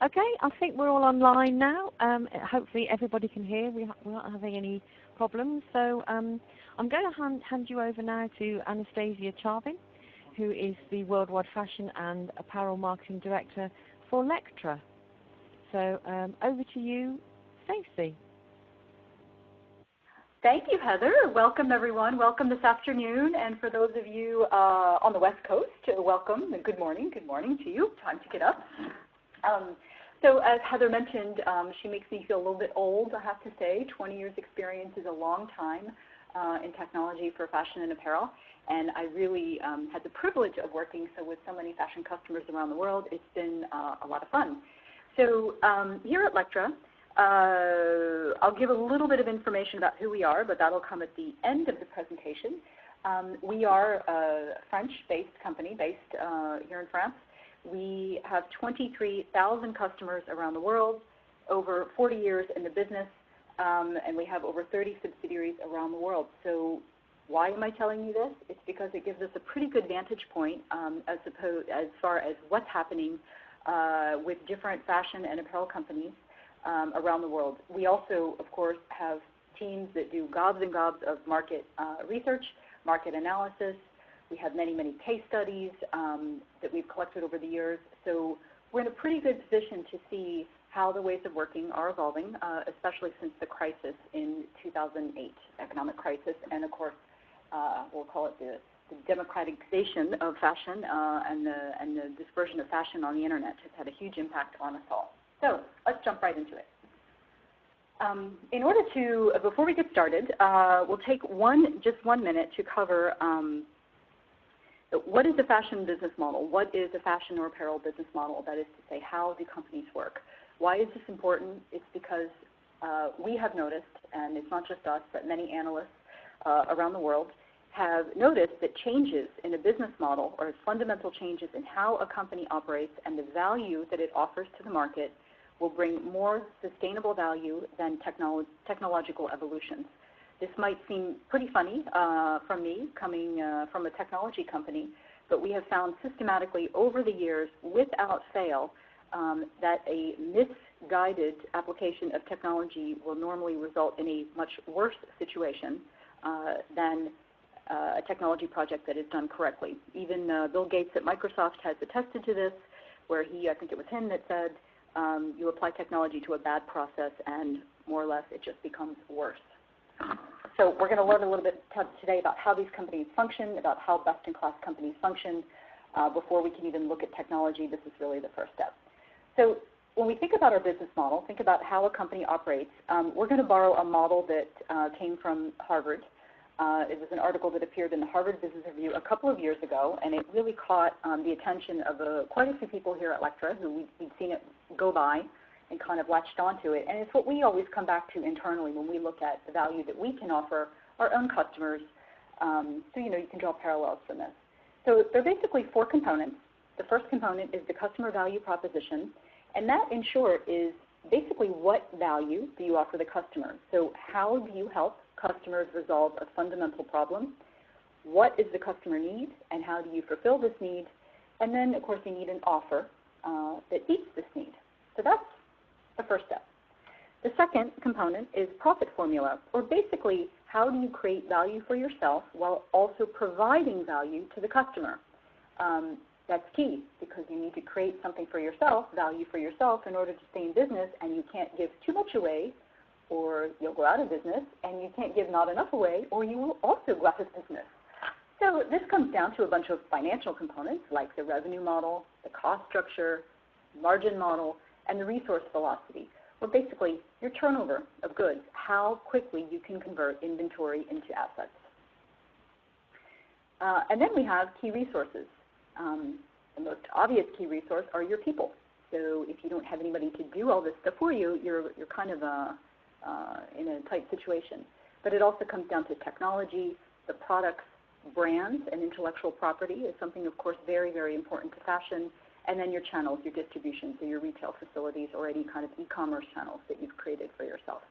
Okay, I think we're all online now. Hopefully everybody can hear. We're not having any problems. So I'm going to hand you over now to Anastasia Charbin, who is the Worldwide Fashion and Apparel Marketing Director for Lectra. So over to you, Stacey. Thank you, Heather. Welcome, everyone. Welcome this afternoon. And for those of you on the West Coast, welcome and good morning. Good morning to you. Time to get up. So as Heather mentioned, she makes me feel a little bit old, I have to say. 20 years experience is a long time in technology for fashion and apparel. And I really had the privilege of working with so many fashion customers around the world. It's been a lot of fun. So here at Lectra, I'll give a little bit of information about who we are, but that'll come at the end of the presentation. We are a French-based company based here in France. We have 23,000 customers around the world, over 40 years in the business, and we have over 30 subsidiaries around the world. So why am I telling you this? It's because it gives us a pretty good vantage point as far as what's happening with different fashion and apparel companies around the world. We also, of course, have teams that do gobs and gobs of market research, market analysis. We have many, many case studies that we've collected over the years. So we're in a pretty good position to see how the ways of working are evolving, especially since the crisis in 2008, economic crisis, and of course, we'll call it the democratization of fashion and the dispersion of fashion on the internet has had a huge impact on us all. So let's jump right into it. In order to, before we get started, we'll take just 1 minute to cover what is a fashion business model? What is a fashion or apparel business model? That is to say, how do companies work? Why is this important? It's because we have noticed, and it's not just us, but many analysts around the world have noticed that changes in a business model or fundamental changes in how a company operates and the value that it offers to the market will bring more sustainable value than technological evolutions. This might seem pretty funny from me, coming from a technology company, but we have found systematically over the years, without fail, that a misguided application of technology will normally result in a much worse situation than a technology project that is done correctly. Even Bill Gates at Microsoft has attested to this, where I think it was him that said, you apply technology to a bad process and more or less it just becomes worse. So we're going to learn a little bit today about how these companies function, about how best-in-class companies function. Before we can even look at technology, this is really the first step. So when we think about our business model, think about how a company operates, we're going to borrow a model that came from Harvard. It was an article that appeared in the Harvard Business Review a couple of years ago, and it really caught the attention of quite a few people here at Lectra who we'd seen it go by and kind of latched onto it. And it's what we always come back to internally when we look at the value that we can offer our own customers. So, you can draw parallels from this. So there are basically 4 components. The first component is the customer value proposition, and that, in short, is basically what value do you offer the customer. So how do you help customers resolve a fundamental problem? What is the customer need, and how do you fulfill this need? And then, of course, you need an offer that meets this need. So that's the first step. The second component is profit formula, or basically how do you create value for yourself while also providing value to the customer. That's key because you need to create something for yourself, value for yourself, in order to stay in business, and you can't give too much away or you'll go out of business, and you can't give not enough away or you will also go out of business. So this comes down to a bunch of financial components like the revenue model, the cost structure, margin model, and the resource velocity, or basically your turnover of goods, how quickly you can convert inventory into assets. And then we have key resources. The most obvious key resource are your people. So if you don't have anybody to do all this stuff for you, you're kind of in a tight situation. But it also comes down to technology, the products, brands, and intellectual property is something, of course, very, very important to fashion. And then your channels, your distribution, so your retail facilities or any kind of e-commerce channels that you've created for yourself.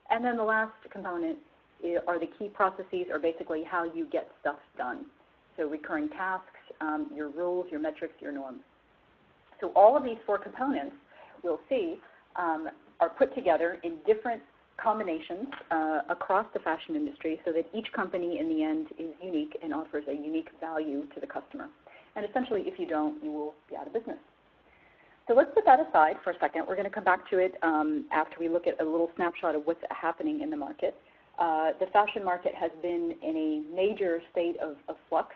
And then the last component are the key processes, or basically how you get stuff done. So recurring tasks, your rules, your metrics, your norms. So all of these 4 components, we'll see, are put together in different combinations across the fashion industry so that each company in the end is unique and offers a unique value to the customer. And essentially, if you don't, you will be out of business. So let's put that aside for a second. We're going to come back to it after we look at a little snapshot of what's happening in the market. The fashion market has been in a major state of flux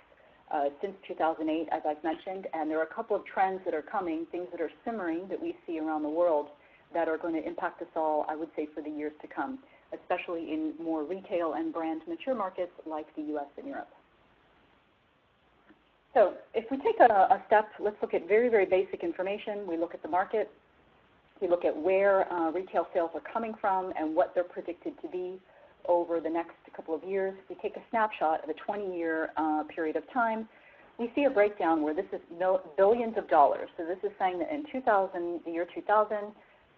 since 2008, as I've mentioned, and there are a couple of trends that are coming, things that are simmering that we see around the world that are going to impact us all, I would say, for the years to come, especially in more retail and brand mature markets like the US and Europe. So if we take a step, let's look at very, very basic information. We look at the market. We look at where retail sales are coming from and what they're predicted to be over the next couple of years. If we take a snapshot of a 20-year period of time, we see a breakdown where this is billions of dollars. So this is saying that in the year 2000,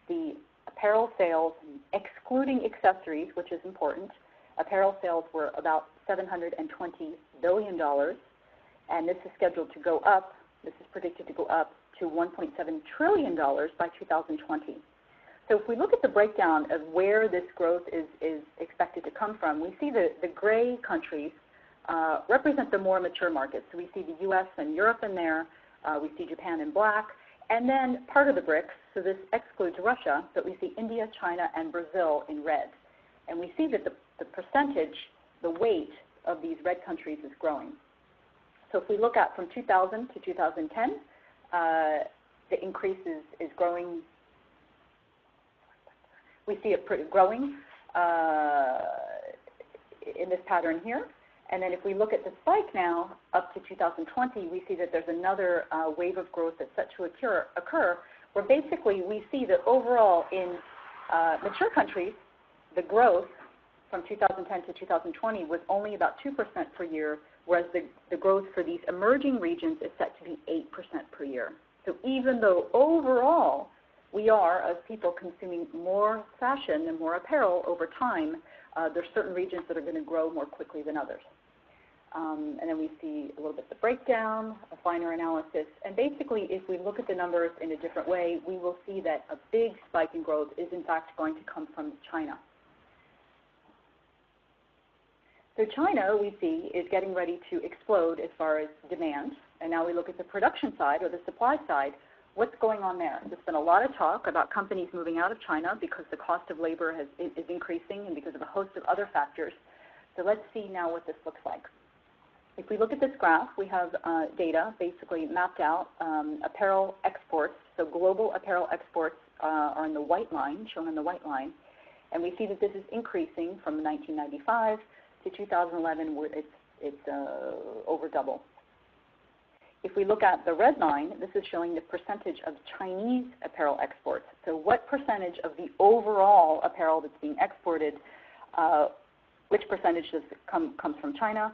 the apparel sales, excluding accessories, which is important, apparel sales were about $720 billion. And this is scheduled to go up, this is predicted to go up to $1.7 trillion by 2020. So if we look at the breakdown of where this growth is expected to come from, we see the gray countries represent the more mature markets. So we see the US and Europe in there, we see Japan in black, and then part of the BRICS, so this excludes Russia, but we see India, China, and Brazil in red. And we see that the percentage, the weight of these red countries is growing. So if we look at from 2000 to 2010, the increase is growing. We see it growing in this pattern here. And then if we look at the spike now up to 2020, we see that there's another wave of growth that's set to occur where basically we see that overall in mature countries, the growth from 2010 to 2020 was only about 2% per year, whereas the growth for these emerging regions is set to be 8% per year. So even though overall we are, as people, consuming more fashion and more apparel over time, there's certain regions that are going to grow more quickly than others. And then we see a little bit of the breakdown, a finer analysis, and basically if we look at the numbers in a different way, we will see that a big spike in growth is in fact going to come from China. So China, we see, is getting ready to explode as far as demand. And now we look at the production side or the supply side. What's going on there? There's been a lot of talk about companies moving out of China because the cost of labor is increasing and because of a host of other factors. So let's see now what this looks like. If we look at this graph, we have data basically mapped out, apparel exports. So global apparel exports are in the white line, shown in the white line. And we see that this is increasing from 1995 to 2011, where it's over double. If we look at the red line, this is showing the percentage of Chinese apparel exports. So what percentage of the overall apparel that's being exported, which percentage comes from China?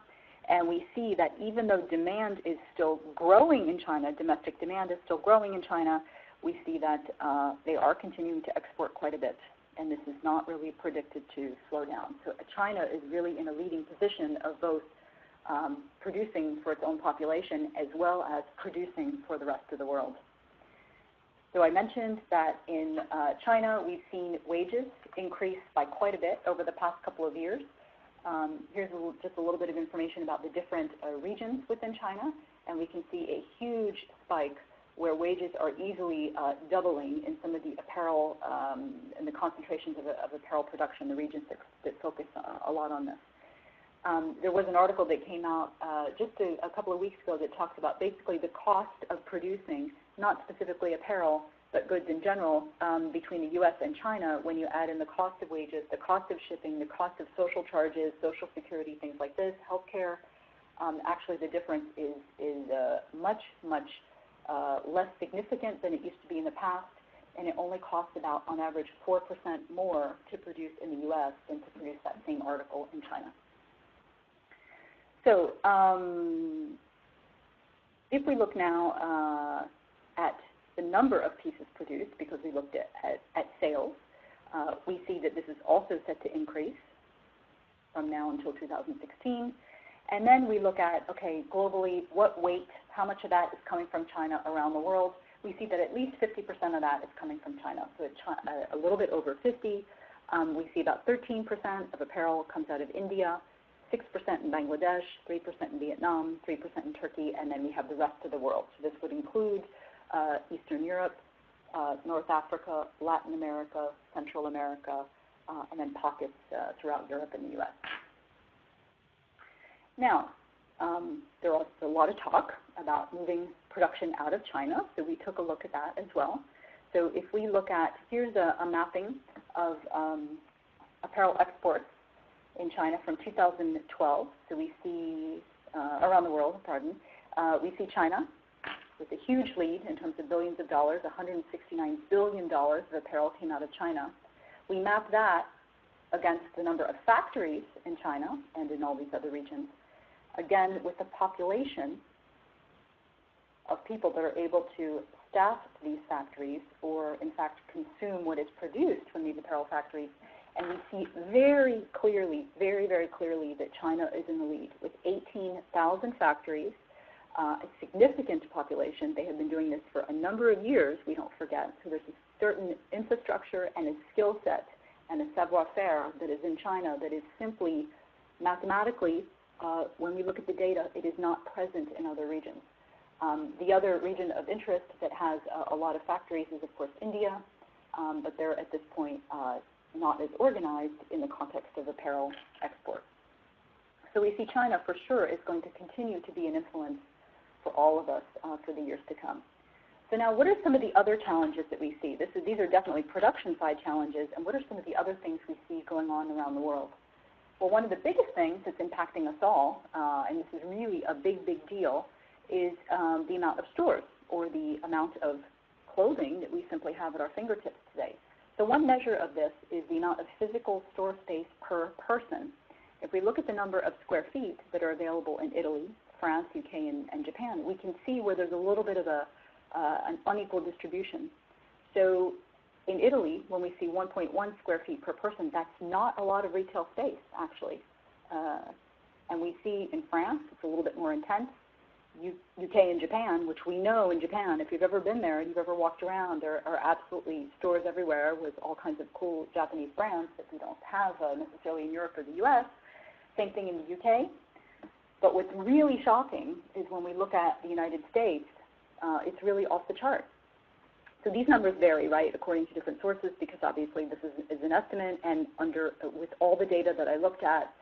And we see that even though demand is still growing in China, domestic demand is still growing in China, we see that they are continuing to export quite a bit. And this is not really predicted to slow down. So China is really in a leading position of both producing for its own population as well as producing for the rest of the world. So I mentioned that in China we've seen wages increase by quite a bit over the past couple of years. Here's just a little bit of information about the different regions within China, and we can see a huge spike where wages are easily doubling in some of the apparel and the concentrations of apparel production, the regions that focus a lot on this. There was an article that came out just a couple of weeks ago that talks about basically the cost of producing, not specifically apparel, but goods in general, between the U.S. and China. When you add in the cost of wages, the cost of shipping, the cost of social charges, social security, things like this, healthcare, actually the difference is much, much less significant than it used to be in the past, and it only costs about, on average, 4% more to produce in the U.S. than to produce that same article in China. So if we look now at the number of pieces produced, because we looked at sales, we see that this is also set to increase from now until 2016. And then we look at, okay, globally, what weight, how much of that is coming from China around the world? we see that at least 50% of that is coming from China. So it's a little bit over 50. We see about 13% of apparel comes out of India, 6% in Bangladesh, 3% in Vietnam, 3% in Turkey, and then we have the rest of the world. So this would include Eastern Europe, North Africa, Latin America, Central America, and then pockets throughout Europe and the US. Now, there was a lot of talk about moving production out of China, so we took a look at that as well. So if we look at, here's a mapping of apparel exports in China from 2012. So we see, around the world, we see China with a huge lead in terms of billions of dollars, $169 billion of apparel came out of China. We map that against the number of factories in China and in all these other regions. Again, with the population of people that are able to staff these factories or, in fact, consume what is produced from these apparel factories. And we see very clearly, very, very clearly that China is in the lead with 18,000 factories, a significant population. They have been doing this for a number of years, we don't forget. So there's a certain infrastructure and a skill set and a savoir-faire that is in China that is simply mathematically, when we look at the data, it is not present in other regions. The other region of interest that has a lot of factories is, of course, India, but they're at this point not as organized in the context of apparel export. So we see China for sure is going to continue to be an influence for all of us for the years to come. So now, what are some of the other challenges that we see? These are definitely production side challenges, and what are some of the other things we see going on around the world? Well, one of the biggest things that's impacting us all, and this is really a big, big deal, is the amount of stores or the amount of clothing that we simply have at our fingertips today. So one measure of this is the amount of physical store space per person. If we look at the number of square feet that are available in Italy, France, UK, and Japan, we can see where there's a little bit of an unequal distribution. So in Italy, when we see 1.1 square feet per person, that's not a lot of retail space, actually. And we see in France, it's a little bit more intense. UK and Japan, which we know in Japan, if you've ever been there and you've ever walked around, there are absolutely stores everywhere with all kinds of cool Japanese brands that we don't have necessarily in Europe or the US. Same thing in the UK. But what's really shocking is when we look at the United States, it's really off the chart. So these numbers vary, right, according to different sources, because obviously this is an estimate, and with all the data that I looked at,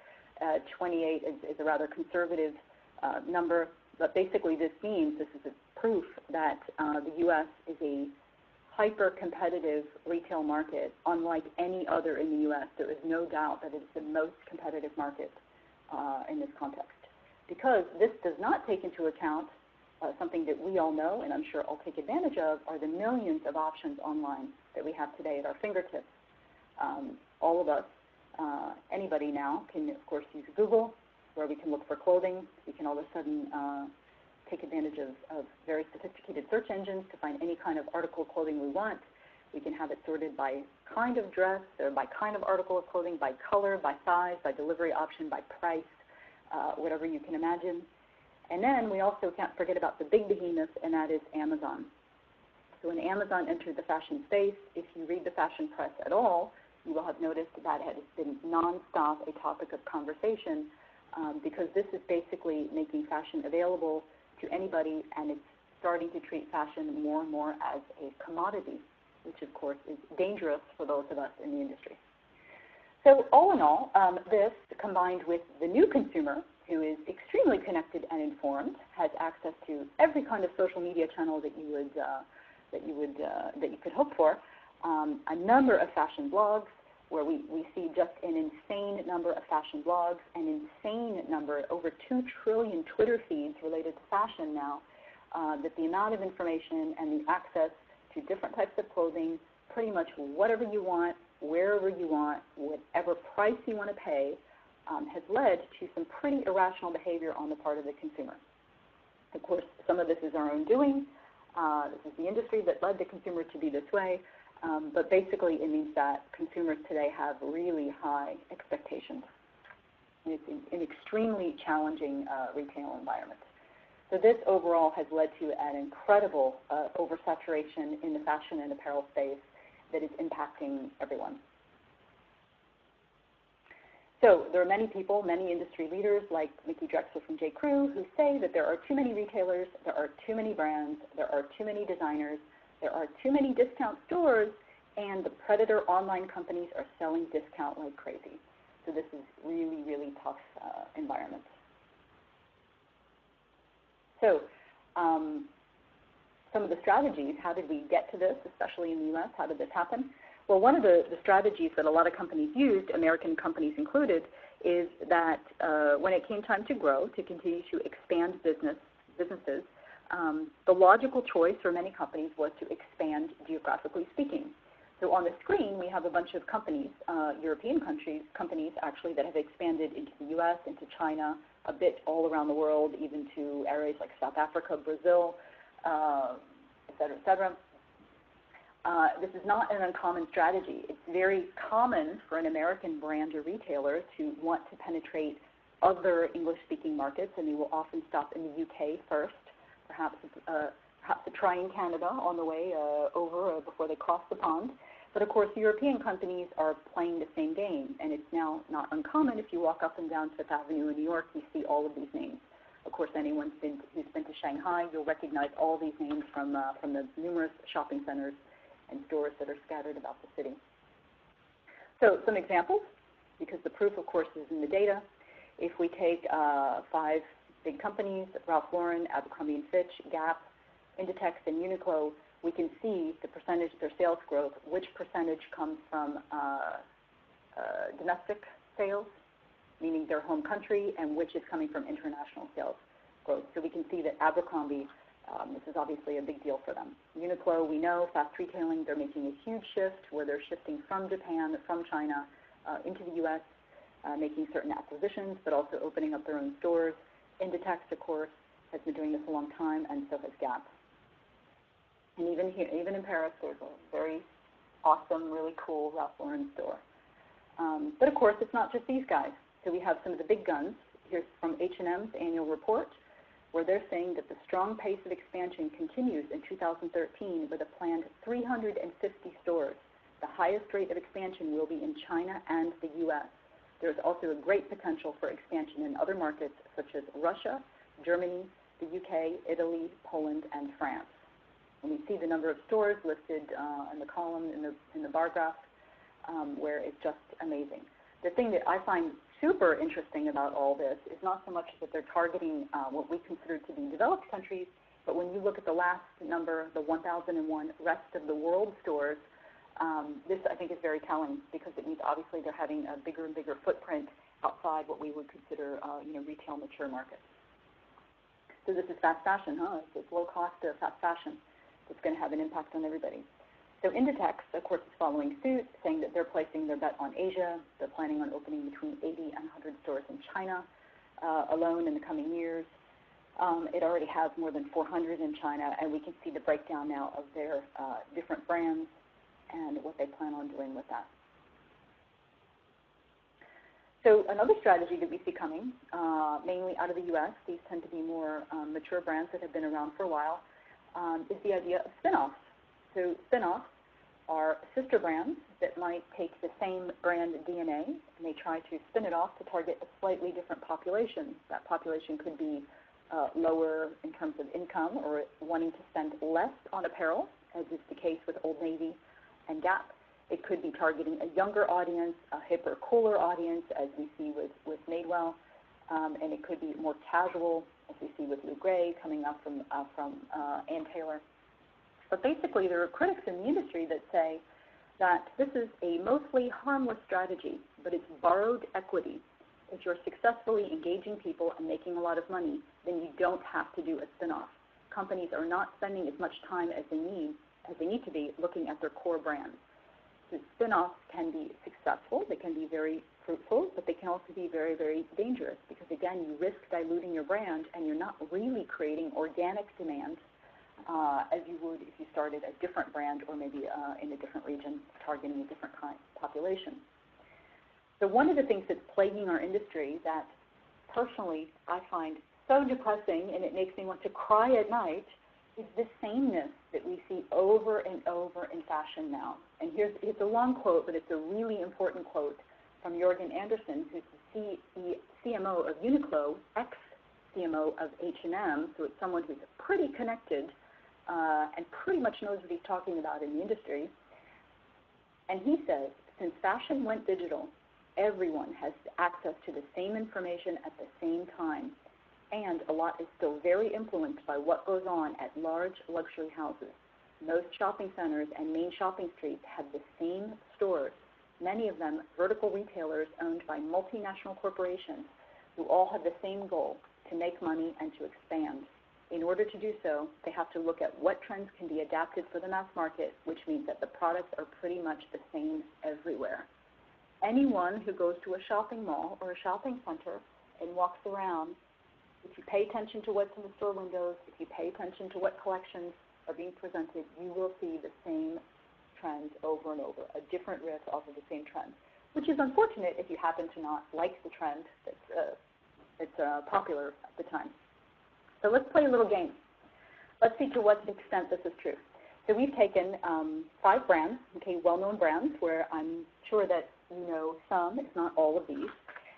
28 is a rather conservative number. But basically this means, this is a proof that the U.S. is a hyper-competitive retail market, unlike any other in the U.S. There is no doubt that it's the most competitive market in this context. Because this does not take into account something that we all know, and I'm sure I'll take advantage of, are the millions of options online that we have today at our fingertips. All of us, anybody now, can, of course, use Google, where we can look for clothing. We can all of a sudden take advantage of very sophisticated search engines to find any kind of article of clothing we want. We can have it sorted by kind of dress, or by kind of article of clothing, by color, by size, by delivery option, by price, whatever you can imagine. And then we also can't forget about the big behemoth, and that is Amazon. So when Amazon entered the fashion space, if you read the fashion press at all, you will have noticed that it has been nonstop a topic of conversation, because this is basically making fashion available to anybody, and it's starting to treat fashion more and more as a commodity, which of course is dangerous for those of us in the industry. So all in all, this combined with the new consumer, who is extremely connected and informed, has access to every kind of social media channel that you could hope for, a number of fashion blogs, where we see just an insane number of fashion blogs, an insane number, over 2 trillion Twitter feeds related to fashion now, that the amount of information and the access to different types of clothing, pretty much whatever you want, wherever you want, whatever price you want to pay, has led to some pretty irrational behavior on the part of the consumer. Of course, some of this is our own doing. This is the industry that led the consumer to be this way. But basically, it means that consumers today have really high expectations. It's an extremely challenging retail environment. So this overall has led to an incredible oversaturation in the fashion and apparel space that is impacting everyone. So there are many people, many industry leaders like Mickey Drexler from J.Crew who say that there are too many retailers, there are too many brands, there are too many designers, there are too many discount stores, and the predator online companies are selling discount like crazy. So this is really, really tough environment. So some of the strategies, how did we get to this, especially in the U.S., how did this happen? Well, one of the strategies that a lot of companies used, American companies included, is that when it came time to grow, to continue to expand businesses, the logical choice for many companies was to expand geographically speaking. So on the screen, we have a bunch of companies, European companies actually, that have expanded into the U.S., into China, a bit all around the world, even to areas like South Africa, Brazil, et cetera, et cetera. This is not an uncommon strategy. It's very common for an American brand or retailer to want to penetrate other English-speaking markets, and they will often stop in the UK first, perhaps trying Canada on the way over before they cross the pond. But of course, European companies are playing the same game, and it's now not uncommon. If you walk up and down Fifth Avenue in New York, you see all of these names. Of course, anyone who's been to Shanghai, you'll recognize all these names from the numerous shopping centers and stores that are scattered about the city. So some examples, because the proof, of course, is in the data. If we take 5 big companies, Ralph Lauren, Abercrombie & Fitch, Gap, Inditex, and Uniqlo, we can see the percentage of their sales growth, which percentage comes from domestic sales, meaning their home country, and which is coming from international sales growth. So we can see that Abercrombie, this is obviously a big deal for them. Uniqlo, we know, fast retailing, they're making a huge shift where they're shifting from Japan, from China, into the U.S., making certain acquisitions, but also opening up their own stores. Inditex, of course, has been doing this a long time, and so has Gap. And even here, even in Paris, there's a very awesome, really cool Ralph Lauren store. But of course, it's not just these guys. So we have some of the big guns. Here's from H&M's annual report, where they're saying that the strong pace of expansion continues in 2013 with a planned 350 stores. The highest rate of expansion will be in China and the U.S. There's also a great potential for expansion in other markets such as Russia, Germany, the UK, Italy, Poland, and France. And we see the number of stores listed in the column in the bar graph, where it's just amazing. The thing that I find super interesting about all this is not so much that they're targeting what we consider to be developed countries, but when you look at the last number, the 1,001 rest of the world stores, this I think is very telling because it means obviously they're having a bigger and bigger footprint outside what we would consider retail mature markets. So this is fast fashion, huh? It's low cost fast fashion. It's going to have an impact on everybody. So Inditex, of course, is following suit, saying that they're placing their bet on Asia. They're planning on opening between 80 and 100 stores in China alone in the coming years. It already has more than 400 in China, and we can see the breakdown now of their different brands and what they plan on doing with that. So another strategy that we see coming, mainly out of the U.S., these tend to be more mature brands that have been around for a while, is the idea of spin-offs. So spin-offs are sister brands that might take the same brand DNA and they try to spin it off to target a slightly different population. That population could be lower in terms of income or wanting to spend less on apparel, as is the case with Old Navy and Gap. It could be targeting a younger audience, a hipper, cooler audience, as we see with Madewell, and it could be more casual, as we see with Lou Gray coming up from Ann Taylor. But basically, there are critics in the industry that say that this is a mostly harmless strategy, but it's borrowed equity. If you're successfully engaging people and making a lot of money, then you don't have to do a spin-off. Companies are not spending as much time as they need to be looking at their core brands. So spin-offs can be successful, they can be very fruitful, but they can also be very, very dangerous because, again, you risk diluting your brand and you're not really creating organic demand as you would if you started a different brand or maybe in a different region targeting a different kind of population. So one of the things that's plaguing our industry that personally I find so depressing and it makes me want to cry at night is the sameness that we see over and over in fashion now. And it's a long quote, but it's a really important quote from Jorgen Andersen, who's the CMO of Uniqlo, ex-CMO of H&M, so it's someone who's pretty connected and pretty much knows what he's talking about in the industry. And he says, since fashion went digital, everyone has access to the same information at the same time. And a lot is still very influenced by what goes on at large luxury houses. Most shopping centers and main shopping streets have the same stores, many of them vertical retailers owned by multinational corporations who all have the same goal, to make money and to expand. In order to do so, they have to look at what trends can be adapted for the mass market, which means that the products are pretty much the same everywhere. Anyone who goes to a shopping mall or a shopping center and walks around, if you pay attention to what's in the store windows, if you pay attention to what collections are being presented, you will see the same trends over and over, a different riff off of the same trend, which is unfortunate if you happen to not like the trend that's popular at the time. So let's play a little game. Let's see to what extent this is true. So we've taken 5 brands, okay, well-known brands, where I'm sure that you know some, if not all of these,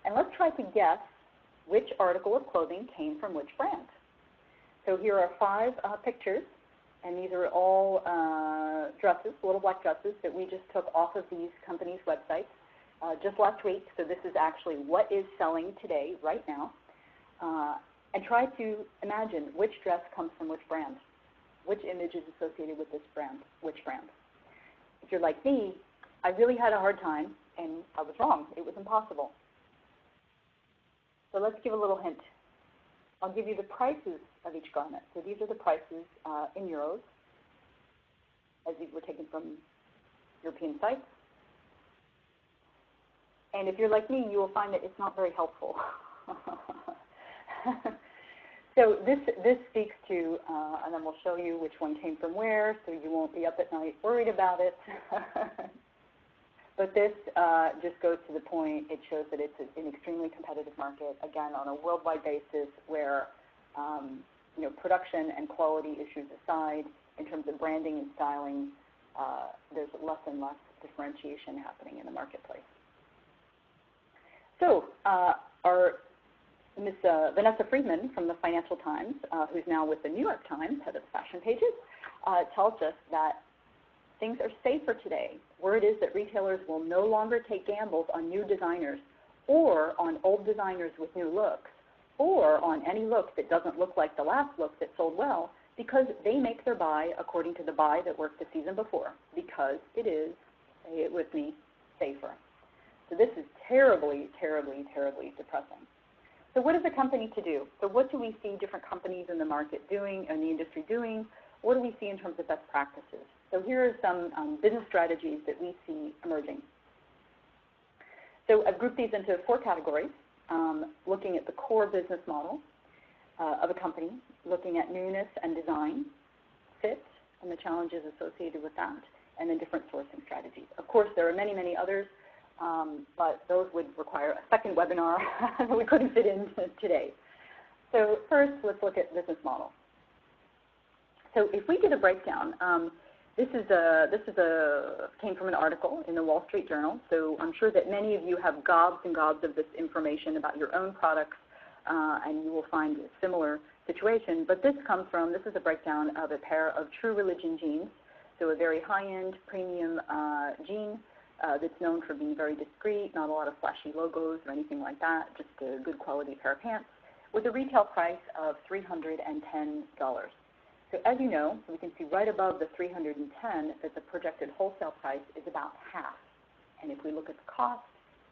and let's try to guess which article of clothing came from which brand. So here are 5 pictures, and these are all dresses, little black dresses that we just took off of these companies' websites just last week. So this is actually what is selling today, right now. And try to imagine which dress comes from which brand, which image is associated with this brand, which brand. If you're like me, I really had a hard time, and I was wrong. It was impossible. So let's give a little hint. I'll give you the prices of each garment. So these are the prices in euros, as these were taken from European sites. And if you're like me, you will find that it's not very helpful. So this speaks to, and then we'll show you which one came from where, so you won't be up at night worried about it. But this just goes to the point. It shows that it's an extremely competitive market, again, on a worldwide basis where production and quality issues aside, in terms of branding and styling, there's less and less differentiation happening in the marketplace. So our Ms. Vanessa Friedman from the Financial Times, who's now with the New York Times, head of fashion pages, tells us that things are safer today. Word is that retailers will no longer take gambles on new designers or on old designers with new looks or on any look that doesn't look like the last look that sold well, because they make their buy according to the buy that worked the season before, because it is, say it with me, safer. So this is terribly, terribly, terribly depressing. So what is a company to do? So what do we see different companies in the market doing, and the industry doing? What do we see in terms of best practices? So here are some business strategies that we see emerging. So I've grouped these into 4 categories, looking at the core business model of a company, looking at newness and design, fit, and the challenges associated with that, and then different sourcing strategies. Of course, there are many, many others, but those would require a second webinar that we couldn't fit in today. So first, let's look at business model. So if we did a breakdown, this came from an article in the Wall Street Journal. So I'm sure that many of you have gobs and gobs of this information about your own products, and you will find a similar situation. But this is a breakdown of a pair of True Religion jeans, so a very high-end premium jean that's known for being very discreet, not a lot of flashy logos or anything like that, just a good quality pair of pants, with a retail price of $310. So as you know, we can see right above the $310 that the projected wholesale price is about half. And if we look at the cost,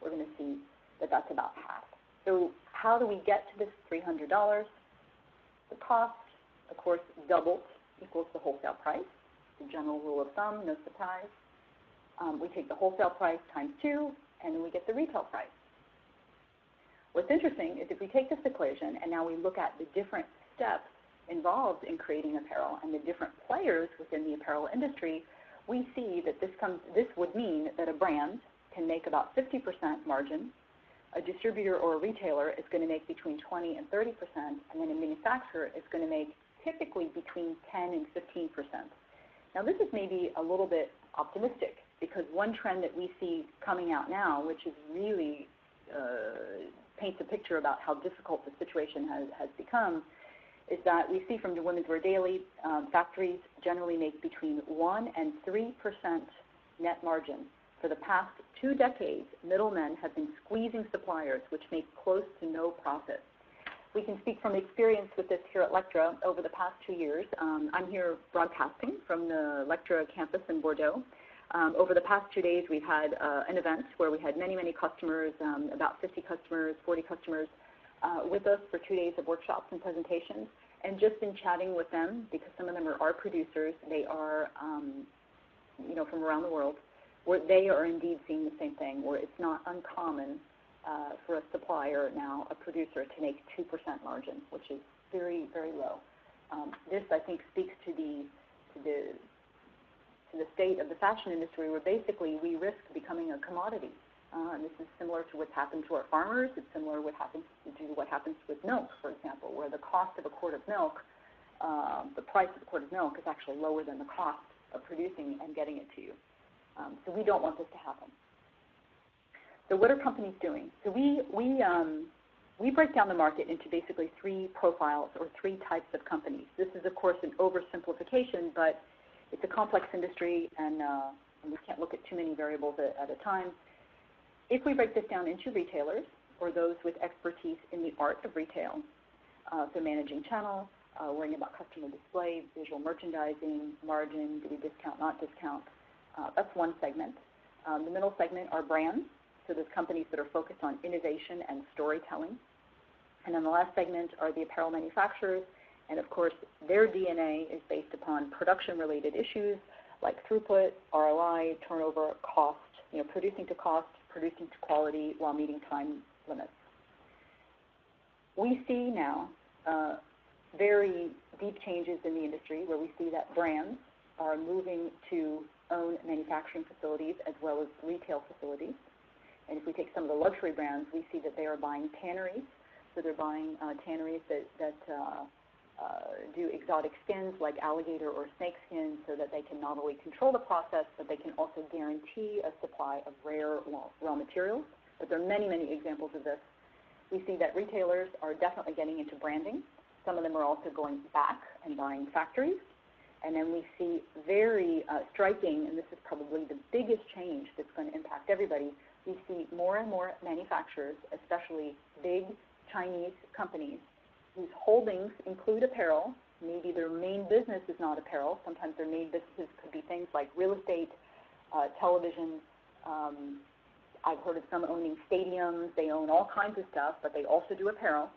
we're going to see that that's about half. So how do we get to this $300? The cost, of course, doubled equals the wholesale price. The general rule of thumb, no surprise. We take the wholesale price times 2, and then we get the retail price. What's interesting is if we take this equation and now we look at the different steps involved in creating apparel and the different players within the apparel industry, we see that this would mean that a brand can make about 50% margin a distributor or a retailer is going to make between 20 and 30%, and then a manufacturer is going to make typically between 10 and 15%. Now, this is maybe a little bit optimistic, because one trend that we see coming out now, which is really paints a picture about how difficult the situation has become, is that we see from the Women's Wear Daily, factories generally make between 1 and 3% net margin. For the past 2 decades, middlemen have been squeezing suppliers, which make close to no profit. We can speak from experience with this here at Lectra over the past 2 years. I'm here broadcasting from the Lectra campus in Bordeaux. Over the past 2 days, we've had an event where we had many, many customers, about 50 customers, 40 customers, with us for 2 days of workshops and presentations. And just in chatting with them, because some of them are our producers, they are, from around the world, where they are indeed seeing the same thing, where it's not uncommon for a supplier now, a producer, to make 2% margin, which is very, very low. This, I think, speaks to the state of the fashion industry, where basically we risk becoming a commodity. And this is similar to what's happened to our farmers. It's similar to what happens with milk, for example, where the cost of a quart of milk, the price of a quart of milk is actually lower than the cost of producing and getting it to you. So we don't want this to happen. So what are companies doing? So we break down the market into basically 3 profiles or 3 types of companies. This is, of course, an oversimplification, but it's a complex industry, and we can't look at too many variables at a time. If we break this down into retailers, or those with expertise in the art of retail, so managing channels, worrying about customer display, visual merchandising, margin, do we discount, not discount, that's one segment. The middle segment are brands, so there's companies that are focused on innovation and storytelling. And then the last segment are the apparel manufacturers, and of course their DNA is based upon production-related issues like throughput, ROI, turnover, cost, producing to cost, producing to quality while meeting time limits. We see now very deep changes in the industry, where we see that brands are moving to own manufacturing facilities as well as retail facilities. And if we take some of the luxury brands, we see that they are buying tanneries. So they're buying tanneries that do exotic skins like alligator or snake skin, so that they can not only control the process, but they can also guarantee a supply of rare raw materials. But there are many, many examples of this. We see that retailers are definitely getting into branding. Some of them are also going back and buying factories. And then we see very striking, and this is probably the biggest change that's going to impact everybody, we see more and more manufacturers, especially big Chinese companies, whose holdings include apparel. Maybe their main business is not apparel. Sometimes their main businesses could be things like real estate, television. I've heard of some owning stadiums. They own all kinds of stuff, but they also do apparel.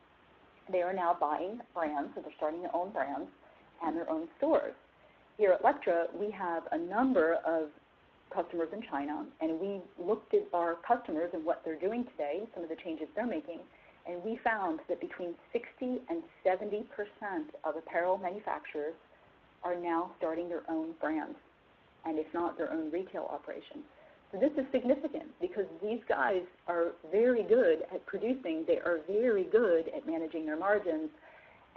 They are now buying brands, so they're starting their own brands and their own stores. Here at Lectra, we have a number of customers in China, and we looked at our customers and what they're doing today, some of the changes they're making, and we found that between 60 and 70% of apparel manufacturers are now starting their own brands, and if not, their own retail operations. So this is significant, because these guys are very good at producing, they are very good at managing their margins,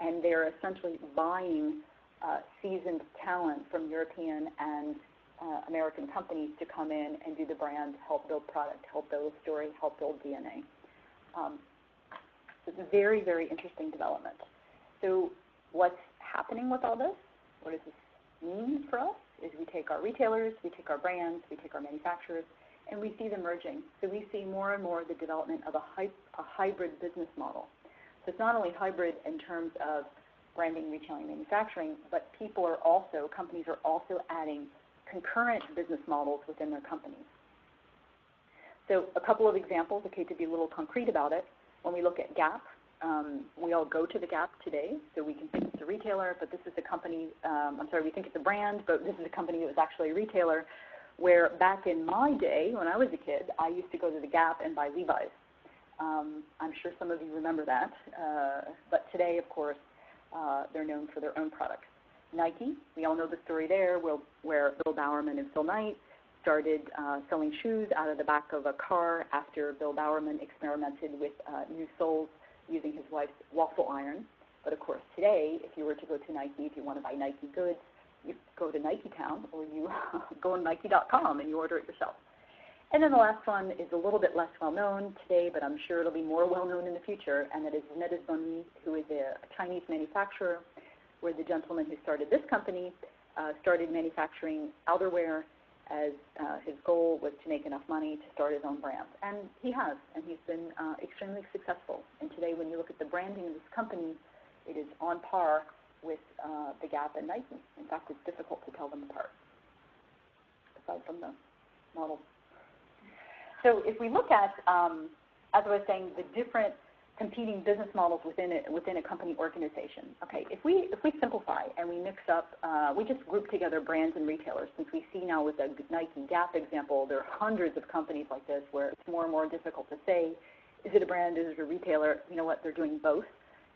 and they're essentially buying seasoned talent from European and American companies to come in and do the brand, help build product, help build a story, help build DNA. It's a very, very interesting development. So what's happening with all this? What does this mean for us? Is we take our retailers, we take our brands, we take our manufacturers, and we see them merging. So we see more and more the development of a hybrid business model. So it's not only hybrid in terms of branding, retailing, manufacturing, but companies are also adding concurrent business models within their companies. So a couple of examples, to be a little concrete about it. When we look at Gap, we all go to the Gap today, so we can think it's a retailer, but this is a company, we think it's a brand, but this is a company that was actually a retailer, where back in my day, when I was a kid, I used to go to the Gap and buy Levi's. I'm sure some of you remember that, but today, of course, they're known for their own products. Nike, we all know the story there, where Bill Bowerman and Phil Knight started selling shoes out of the back of a car after Bill Bowerman experimented with new soles using his wife's waffle iron. But of course today, if you were to go to Nike, if you want to buy Nike goods, you go to Nike Town, or you go on Nike.com and you order it yourself. And then the last one is a little bit less well known today, but I'm sure it'll be more well known in the future, and that is Newness, who is a Chinese manufacturer, where the gentleman who started this company started manufacturing outerwear as his goal was to make enough money to start his own brand. And he has, and he's been extremely successful. And today when you look at the branding of this company, it is on par with the Gap and Nike. In fact, it's difficult to tell them apart, aside from the model. So if we look at, as I was saying, the different competing business models within a company organization. Okay, if we simplify and we mix up, we just group together brands and retailers, since we see now with the Nike Gap example, there are hundreds of companies like this where it's more and more difficult to say, is it a brand, is it a retailer? You know what, they're doing both,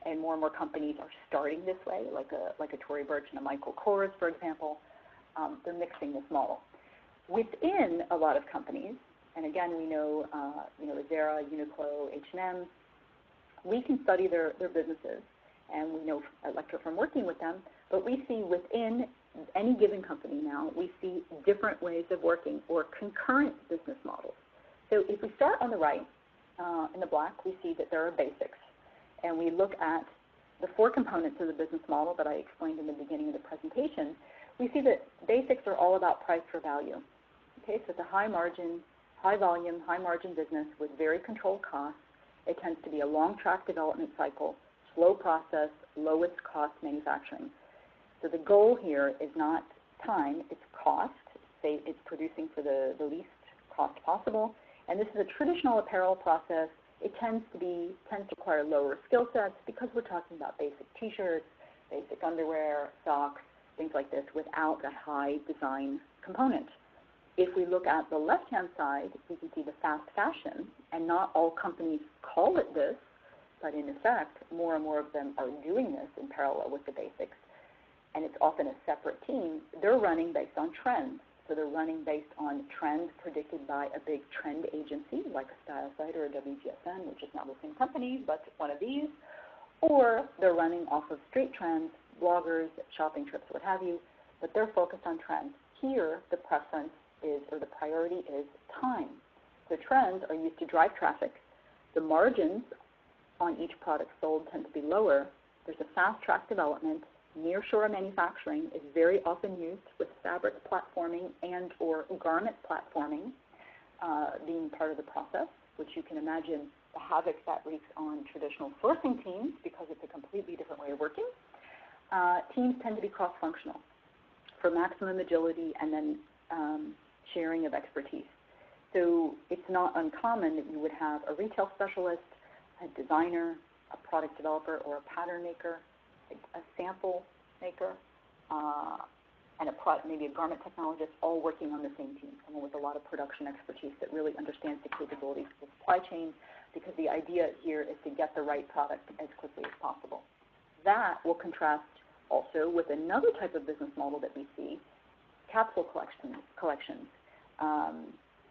and more companies are starting this way, like a Tory Burch and a Michael Kors, for example. They're mixing this model. Within a lot of companies, and again, we know, Zara, Uniqlo, H&M, we can study their businesses, and we know at Lectra from working with them, but we see within any given company now, we see different ways of working or concurrent business models. So if we start on the right, in the black, we see that there are basics, and we look at the 4 components of the business model that I explained in the beginning of the presentation. We see that basics are all about price for value. Okay, so it's a high margin, high volume, high margin business with very controlled costs. It tends to be a long track development cycle, slow process, lowest cost manufacturing. So the goal here is not time, it's cost. Say it's producing for the least cost possible. And this is a traditional apparel process. It tends to require lower skill sets because we're talking about basic t-shirts, basic underwear, socks, things like this, without a high design component. If we look at the left-hand side, we can see the fast fashion, and not all companies call it this, but in effect, more and more of them are doing this in parallel with the basics, and it's often a separate team. They're running based on trends. So they're running based on trends predicted by a big trend agency, like a Style Site or a WGSN, which is not the same company, but one of these, or they're running off of street trends, bloggers, shopping trips, what have you, but they're focused on trends. Here, the preference is, or the priority is, time. So trends are used to drive traffic. The margins on each product sold tend to be lower. There's a fast-track development. Nearshore manufacturing is very often used, with fabric platforming and or garment platforming being part of the process, which you can imagine the havoc that wreaks on traditional sourcing teams because it's a completely different way of working. Teams tend to be cross-functional for maximum agility and then sharing of expertise. So it's not uncommon that you would have a retail specialist, a designer, a product developer, or a pattern maker, a sample maker, and maybe a garment technologist, all working on the same team, someone with a lot of production expertise that really understands the capabilities of the supply chain, because the idea here is to get the right product as quickly as possible. That will contrast also with another type of business model that we see, capsule collections.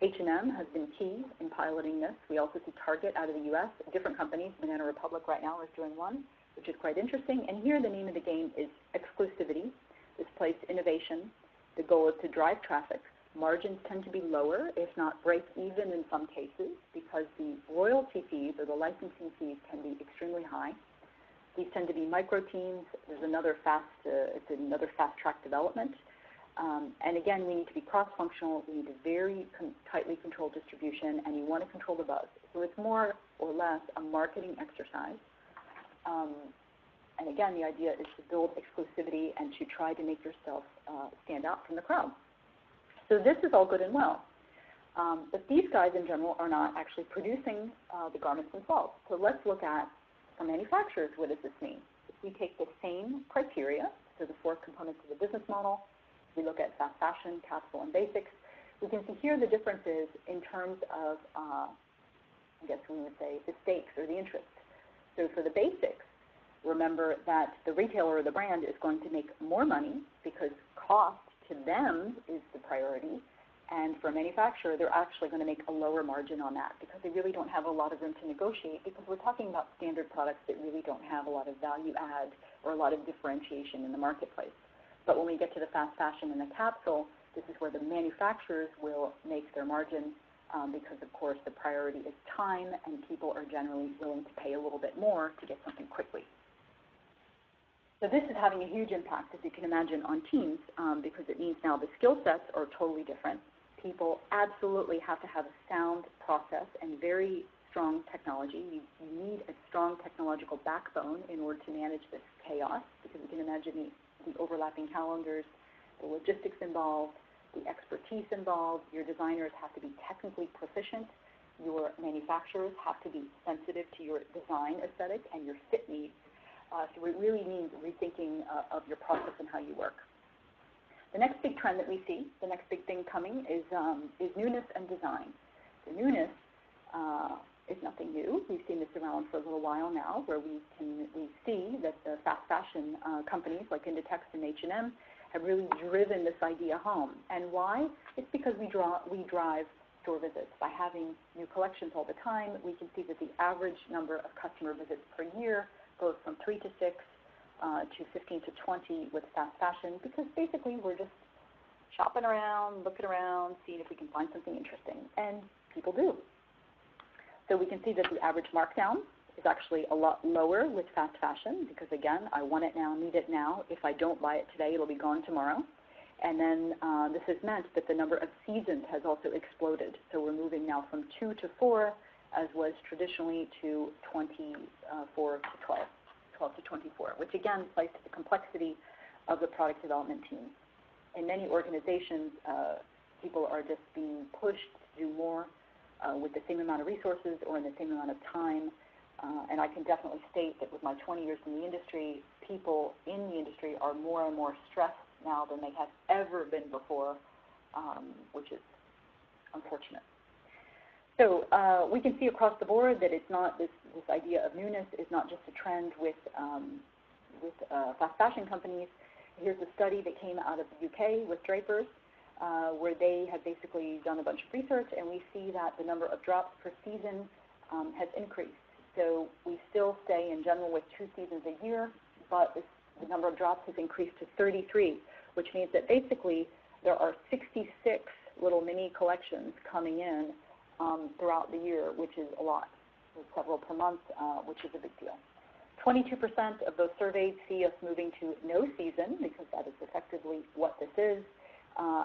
H&M has been key in piloting this. We also see Target out of the U.S. Different companies. Banana Republic right now is doing one, which is quite interesting. And here the name of the game is exclusivity, displaced innovation. The goal is to drive traffic. Margins tend to be lower, if not break even in some cases, because the royalty fees or the licensing fees can be extremely high. These tend to be micro teams. There's another fast-track development. And again, we need to be cross-functional. We need a very tightly controlled distribution, and you want to control the buzz. So it's more or less a marketing exercise. And again, the idea is to build exclusivity and to try to make yourself stand out from the crowd. So this is all good and well. But these guys in general are not actually producing the garments themselves. So let's look at, for manufacturers, what does this mean? If we take the same criteria, so the 4 components of the business model, we look at fast fashion, capsule, and basics, we can see here the differences in terms of, I guess we would say, the stakes or the interest. So for the basics, remember that the retailer or the brand is going to make more money because cost to them is the priority, And for a manufacturer, they're actually going to make a lower margin on that because they really don't have a lot of room to negotiate, because we're talking about standard products that really don't have a lot of value add or a lot of differentiation in the marketplace. But when we get to the fast fashion and the capsule, this is where the manufacturers will make their margin, because, of course, the priority is time, and people are generally willing to pay a little bit more to get something quickly. So this is having a huge impact, as you can imagine, on teams, because it means now the skill sets are totally different. People absolutely have to have a sound process and very strong technology. You need a strong technological backbone in order to manage this chaos, because you can imagine the overlapping calendars, the logistics involved, the expertise involved. Your designers have to be technically proficient. Your manufacturers have to be sensitive to your design aesthetic and your fit needs. So it really means rethinking of your process and how you work. The next big trend that we see, the next big thing coming, is newness and design. So newness is nothing new. We've seen this around for a little while now, where we see that the fast fashion companies like Inditex and H&M have really driven this idea home. And why? It's because we drive store visits. By having new collections all the time, we can see that the average number of customer visits per year goes from 3 to 6 to 15 to 20 with fast fashion, because basically we're just shopping around, looking around, seeing if we can find something interesting, and people do. So we can see that the average markdown is actually a lot lower with fast fashion, because again, I want it now, need it now. If I don't buy it today, it'll be gone tomorrow. And then this has meant that the number of seasons has also exploded. So we're moving now from 2 to 4, as was traditionally, to 24 to 12 to 24, which again plays to the complexity of the product development team. In many organizations, people are just being pushed to do more with the same amount of resources or in the same amount of time. And I can definitely state that with my 20 years in the industry, people in the industry are more and more stressed now than they have ever been before, which is unfortunate. So we can see across the board that it's not this idea of newness is not just a trend with fast fashion companies. Here's a study that came out of the UK with Drapers, where they had basically done a bunch of research, and we see that the number of drops per season has increased. So we still stay in general with 2 seasons a year, but the number of drops has increased to 33, which means that basically there are 66 little mini collections coming in throughout the year, which is a lot. There's several per month, which is a big deal. 22% of those surveyed see us moving to no season, because that is effectively what this is.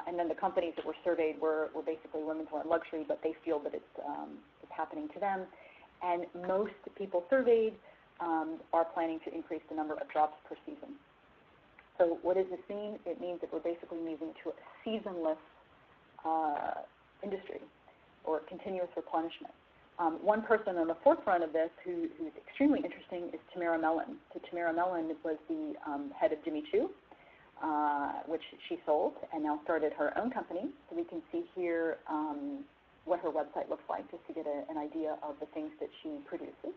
And then the companies that were surveyed were basically women's wear and luxury, but they feel that it's happening to them. And most people surveyed are planning to increase the number of drops per season. So what does this mean? It means that we're basically moving to a seasonless industry, or continuous replenishment. One person on the forefront of this who's extremely interesting is Tamara Melon. So Tamara Melon was the head of Jimmy Choo, which she sold, and now started her own company. So we can see here what her website looks like, just to get an idea of the things that she produces.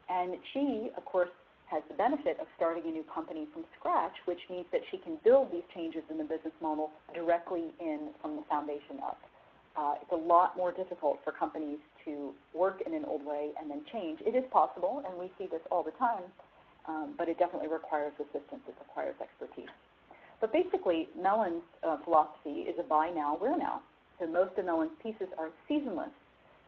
And she, of course, has the benefit of starting a new company from scratch, which means that she can build these changes in the business model directly from the foundation up. It's a lot more difficult for companies to work in an old way and then change. It is possible, and we see this all the time, but it definitely requires assistance. It requires expertise. But basically, Melon's philosophy is a buy now, wear now. So most of Melon's pieces are seasonless,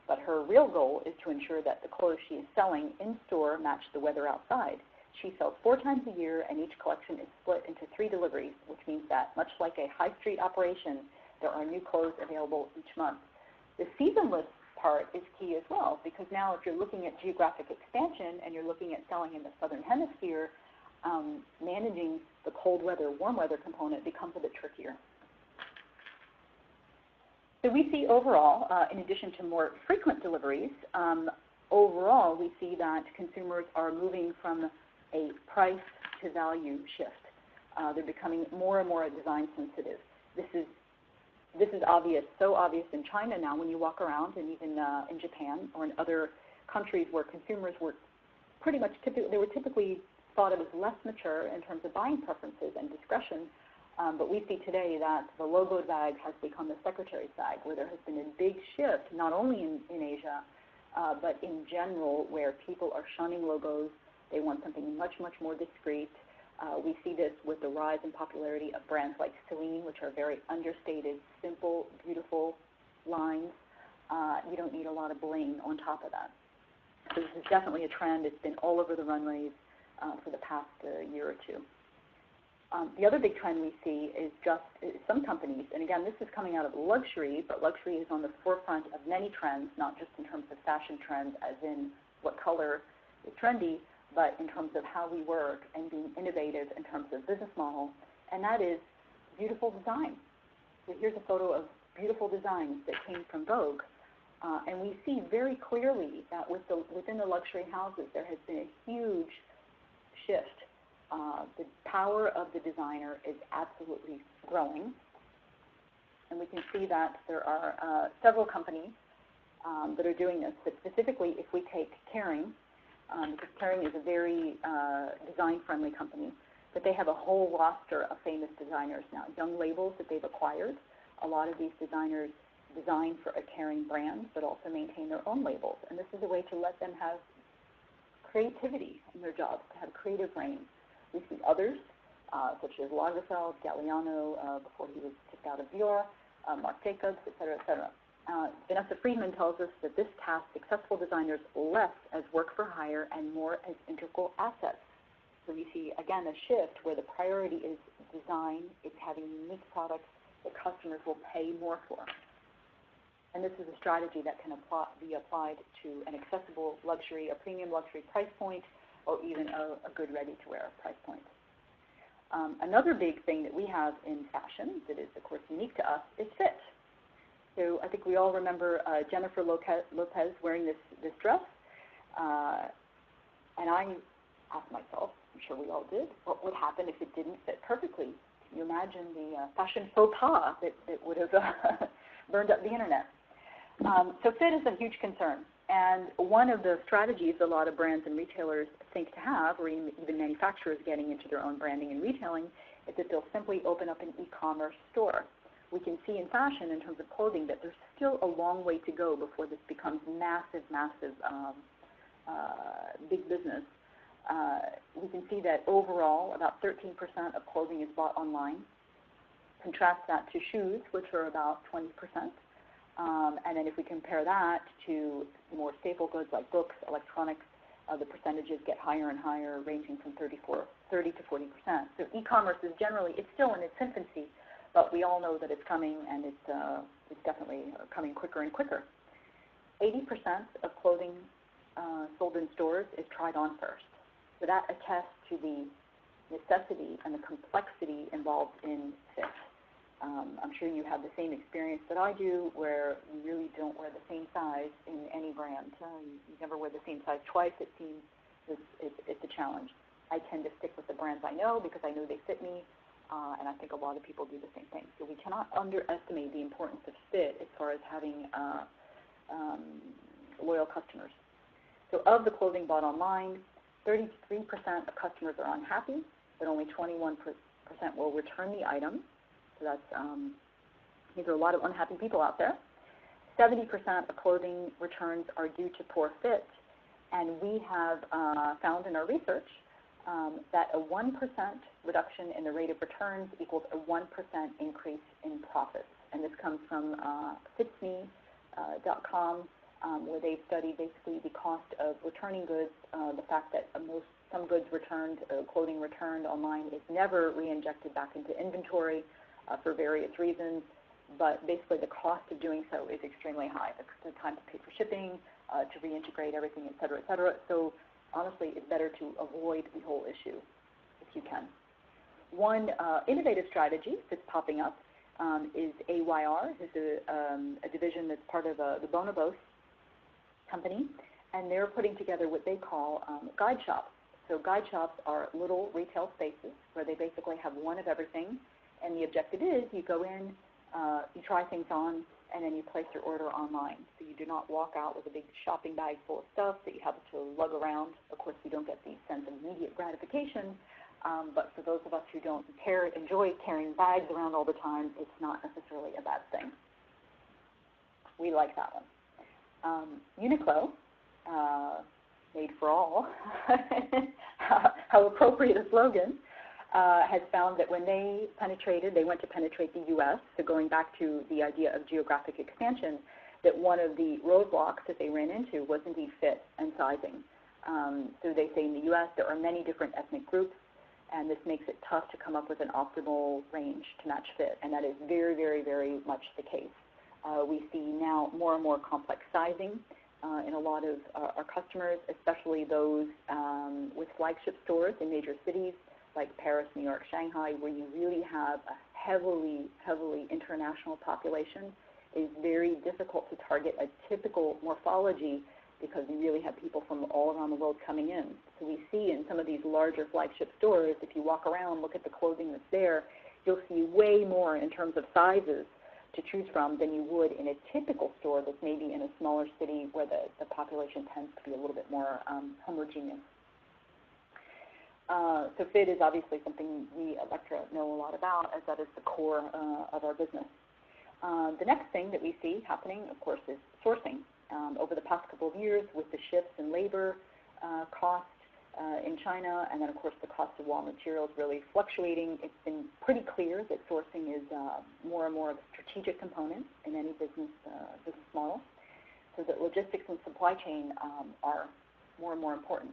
but her real goal is to ensure that the clothes she is selling in store match the weather outside. She sells 4 times a year, and each collection is split into 3 deliveries, which means that, much like a high street operation, there are new clothes available each month. The seasonless part is key as well, because now if you're looking at geographic expansion and you're looking at selling in the southern hemisphere, managing the cold weather, warm weather component becomes a bit trickier. So we see overall, in addition to more frequent deliveries, overall we see that consumers are moving from a price to value shift. They're becoming more and more design sensitive. This is obvious, so obvious in China now when you walk around, and even in Japan or in other countries where consumers were typically thought of as less mature in terms of buying preferences and discretion. But we see today that the logoed bag has become the secretary's bag, where there has been a big shift, not only in Asia, but in general, where people are shunning logos. They want something much, much more discreet. We see this with the rise in popularity of brands like Celine, which are very understated, simple, beautiful lines. You don't need a lot of bling on top of that. So this is definitely a trend. It's been all over the runways for the past year or two. The other big trend we see is just some companies, and again, this is coming out of luxury, but luxury is on the forefront of many trends, not just in terms of fashion trends, as in what color is trendy, but in terms of how we work and being innovative in terms of business model, and that is beautiful design. So here's a photo of beautiful designs that came from Vogue, and we see very clearly that within the luxury houses, there has been a huge shift. The power of the designer is absolutely growing, and we can see that there are several companies that are doing this, but specifically if we take Kering, because Kering is a very design-friendly company, but they have a whole roster of famous designers now, young labels that they've acquired. A lot of these designers design for a Kering brand, but also maintain their own labels, and this is a way to let them have creativity in their jobs, to have creative brains. We see others, such as Lagerfeld, Galliano, before he was kicked out of Dior, Marc Jacobs, et cetera, et cetera. Vanessa Friedman tells us that this tasks successful designers less as work for hire and more as integral assets. So we see, again, a shift where the priority is design, it's having unique products that customers will pay more for. And this is a strategy that can be applied to an accessible luxury, a premium luxury price point, or even a good ready-to-wear price point. Another big thing that we have in fashion that is, of course, unique to us is fit. So I think we all remember Jennifer Lopez wearing this dress, and I asked myself, I'm sure we all did, what would happen if it didn't fit perfectly? Can you imagine the fashion faux pas that would have burned up the internet? So fit is a huge concern. And one of the strategies a lot of brands and retailers think to have, or even manufacturers getting into their own branding and retailing, is that they'll simply open up an e-commerce store. We can see in fashion, in terms of clothing, that there's still a long way to go before this becomes massive, big business. We can see that overall, about 13% of clothing is bought online. Contrast that to shoes, which are about 20%. And then if we compare that to more staple goods like books, electronics, the percentages get higher and higher, ranging from 30 to 40%. So e-commerce is generally, it's still in its infancy, but we all know that it's coming, and it's definitely coming quicker and quicker. 80% of clothing sold in stores is tried on first. So that attests to the necessity and the complexity involved in fit. I'm sure you have the same experience that I do, where you really don't wear the same size in any brand. You never wear the same size twice. It seems it's a challenge. I tend to stick with the brands I know because I know they fit me, and I think a lot of people do the same thing. So we cannot underestimate the importance of fit as far as having loyal customers. So of the clothing bought online, 33% of customers are unhappy, but only 21% will return the item. So that's, these are a lot of unhappy people out there. 70% of clothing returns are due to poor fit, and we have found in our research that a 1% reduction in the rate of returns equals a 1% increase in profits. And this comes from fitsme.com, where they've studied basically the cost of returning goods, the fact that some goods returned, clothing returned online is never re-injected back into inventory for various reasons, but basically the cost of doing so is extremely high. The time to pay for shipping, to reintegrate everything, et cetera, et cetera. So honestly, it's better to avoid the whole issue if you can. One innovative strategy that's popping up is AYR, who's a division that's part of the Bonobos company, and they're putting together what they call guide shops. So guide shops are little retail spaces where they basically have one of everything, and the objective is you go in, you try things on, and then you place your order online. So you do not walk out with a big shopping bag full of stuff that you have to lug around. Of course, you don't get the sense of immediate gratification, But for those of us who don't enjoy carrying bags around all the time, it's not necessarily a bad thing. We like that one. Uniqlo, made for all, how appropriate a slogan, has found that when they went to penetrate the U.S., so going back to the idea of geographic expansion, that one of the roadblocks that they ran into was indeed fit and sizing. So they say in the U.S. there are many different ethnic groups, and this makes it tough to come up with an optimal range to match fit, and that is very, very, very much the case. We see now more and more complex sizing in a lot of our customers, especially those with flagship stores in major cities like Paris, New York, Shanghai, where you really have a heavily, heavily international population. It is very difficult to target a typical morphology because we really have people from all around the world coming in. So we see in some of these larger flagship stores, if you walk around, look at the clothing that's there, you'll see way more in terms of sizes to choose from than you would in a typical store that's maybe in a smaller city where the population tends to be a little bit more homogeneous. So fit is obviously something we at Lectra know a lot about, as that is the core of our business. The next thing that we see happening, of course, is sourcing. Over the past couple of years, with the shifts in labor cost in China, and then, of course, the cost of raw materials really fluctuating, it's been pretty clear that sourcing is more and more of a strategic component in any business model, so that logistics and supply chain are more and more important.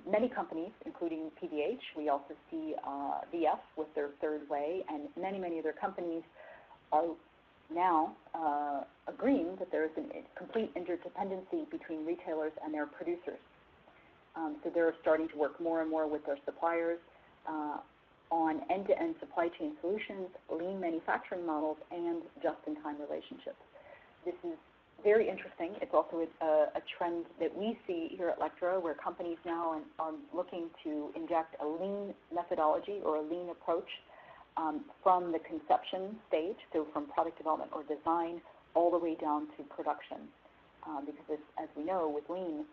Many companies, including PVH, we also see VF with their third way, and many, many other companies are now agreeing that there is a complete interdependency between retailers and their producers. So they're starting to work more and more with their suppliers on end-to-end supply chain solutions, lean manufacturing models, and just-in-time relationships. This is very interesting. It's also a trend that we see here at Lectra, where companies now are looking to inject a lean methodology or a lean approach from the conception stage, so from product development or design all the way down to production. Because as we know, with lean,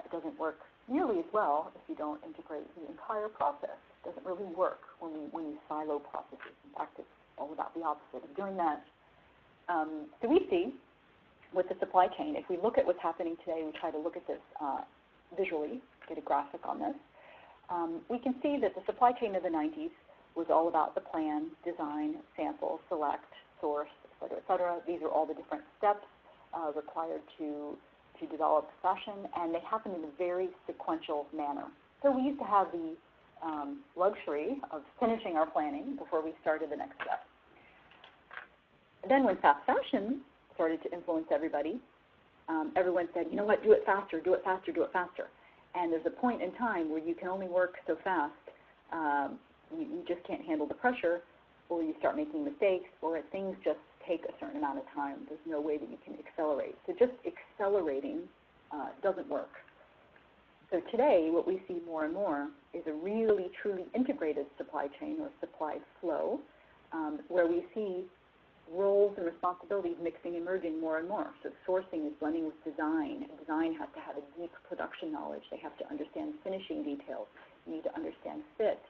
it doesn't work nearly as well if you don't integrate the entire process. It doesn't really work when you silo processes. In fact, it's all about the opposite of doing that. So we see with the supply chain, if we look at what's happening today, we try to look at this visually, get a graphic on this, we can see that the supply chain of the 90s was all about the plan, design, sample, select, source, et cetera, et cetera. These are all the different steps required to develop fashion, and they happen in a very sequential manner. So we used to have the luxury of finishing our planning before we started the next step. Then when fast fashion started to influence everybody, everyone said, you know what, do it faster, do it faster, do it faster. And there's a point in time where you can only work so fast, you just can't handle the pressure, or you start making mistakes, or things just take a certain amount of time. There's no way that you can accelerate. So just accelerating doesn't work. So today, what we see more and more is a really, truly integrated supply chain or supply flow, where we see roles and responsibilities mixing and merging more and more. So sourcing is blending with design. Design has to have a deep production knowledge. They have to understand finishing details. You need to understand fit.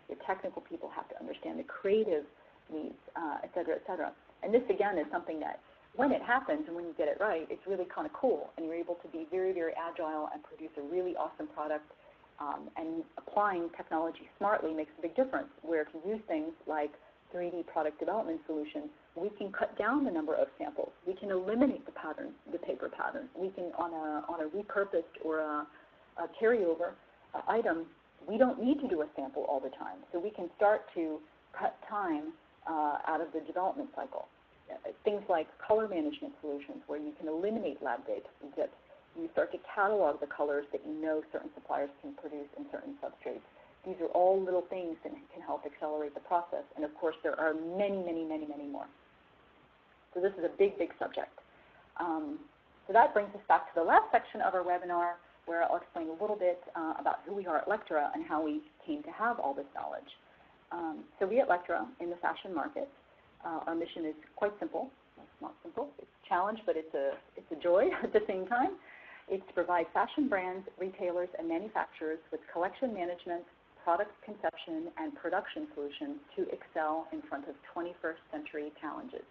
Your technical people have to understand the creative needs, et cetera, et cetera. And this, again, is something that when it happens and when you get it right, it's really kind of cool. And you're able to be very, very agile and produce a really awesome product. And applying technology smartly makes a big difference, where if you use things like 3D product development solutions, we can cut down the number of samples. We can eliminate the patterns, the paper patterns. We can, on a repurposed or a carryover item, we don't need to do a sample all the time. So we can start to cut time out of the development cycle. Things like color management solutions, where you can eliminate lab dips. You start to catalog the colors that you know certain suppliers can produce in certain substrates. These are all little things that can help accelerate the process. And of course, there are many, many, many, many more. So this is a big, big subject. So that brings us back to the last section of our webinar, where I'll explain a little bit about who we are at Lectra and how we came to have all this knowledge. So we at Lectra, in the fashion market, our mission is quite simple. It's not simple. It's a challenge, but it's a joy at the same time. It's to provide fashion brands, retailers, and manufacturers with collection management, product conception and production solutions to excel in front of 21st century challenges.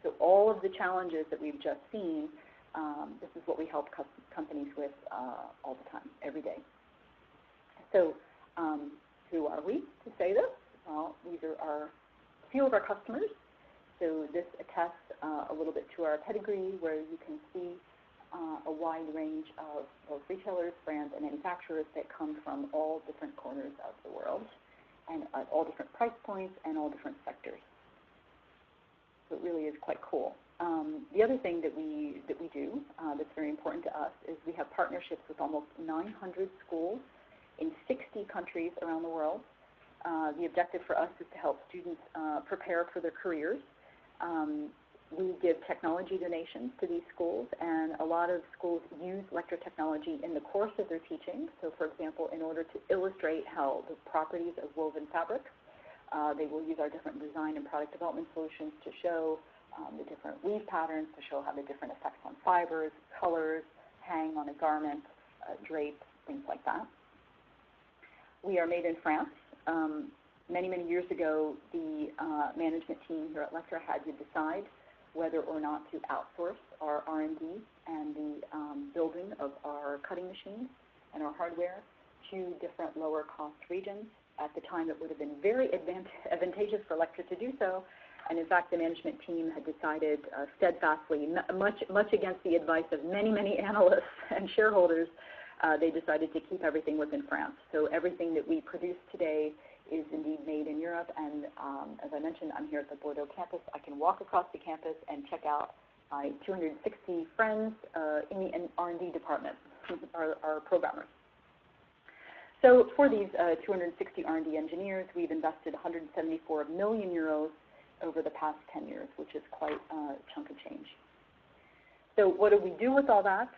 So all of the challenges that we've just seen, this is what we help companies with all the time, every day. So who are we to say this? Well, these are a few of our customers. So this attests a little bit to our pedigree, where you can see a wide range of both retailers, brands, and manufacturers that come from all different corners of the world, and at all different price points and all different sectors. So it really is quite cool. The other thing that we do that's very important to us is we have partnerships with almost 900 schools in 60 countries around the world. The objective for us is to help students prepare for their careers. We give technology donations to these schools, and a lot of schools use Lectra Technology in the course of their teaching. So, for example, in order to illustrate how the properties of woven fabrics, they will use our different design and product development solutions to show the different weave patterns, to show how the different effects on fibers, colors, hang on a garment, drape, things like that. We are made in France. Many, many years ago, the management team here at Lectra had to decide whether or not to outsource our R&D and the building of our cutting machines and our hardware to different lower-cost regions. At the time, it would have been very advantageous for Lectra to do so, and in fact, the management team had decided steadfastly, much against the advice of many, many analysts and shareholders, they decided to keep everything within France. So everything that we produce today is indeed made in Europe, and as I mentioned, I'm here at the Bordeaux campus. I can walk across the campus and check out my 260 friends in the R&D department, our programmers. So for these 260 R&D engineers, we've invested 174 million euros over the past 10 years, which is quite a chunk of change. So what do we do with all that?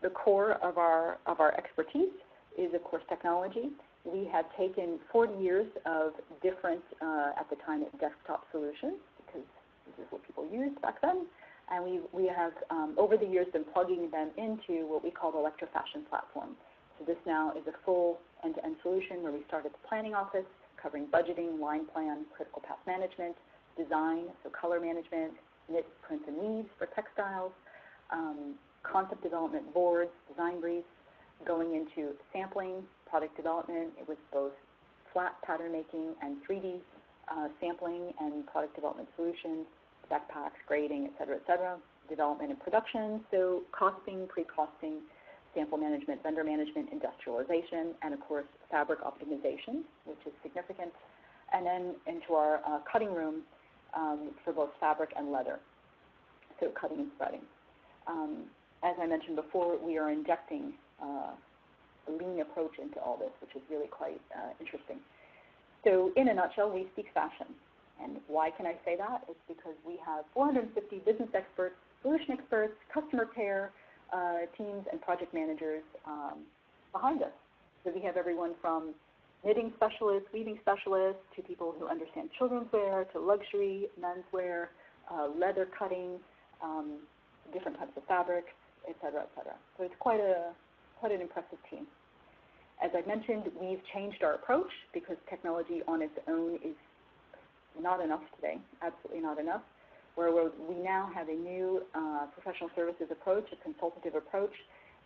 The core of our expertise is, of course, technology. We have taken 40 years of different, at the time, desktop solutions, because this is what people used back then, and we have, over the years, been plugging them into what we call the Lectra Fashion Platform. So this now is a full end-to-end solution where we start at the planning office, covering budgeting, line plan, critical path management, design, so color management, knit, print, and weave for textiles, concept development, boards, design briefs, going into sampling, product development with both flat pattern making and 3D sampling and product development solutions, spec packs, grading, et cetera, development and production, so costing, pre-costing, sample management, vendor management, industrialization, and of course fabric optimization, which is significant, and then into our cutting room for both fabric and leather, so cutting and spreading. As I mentioned before, we are injecting a lean approach into all this, which is really quite interesting. So in a nutshell, we speak fashion. And why can I say that? It's because we have 450 business experts, solution experts, customer care teams, and project managers behind us. So we have everyone from knitting specialists, weaving specialists, to people who understand children's wear, to luxury, menswear, leather cutting, different types of fabric, et cetera, et cetera. So it's quite an impressive team. As I mentioned, we've changed our approach because technology on its own is not enough today, absolutely not enough, where we now have a new professional services approach, a consultative approach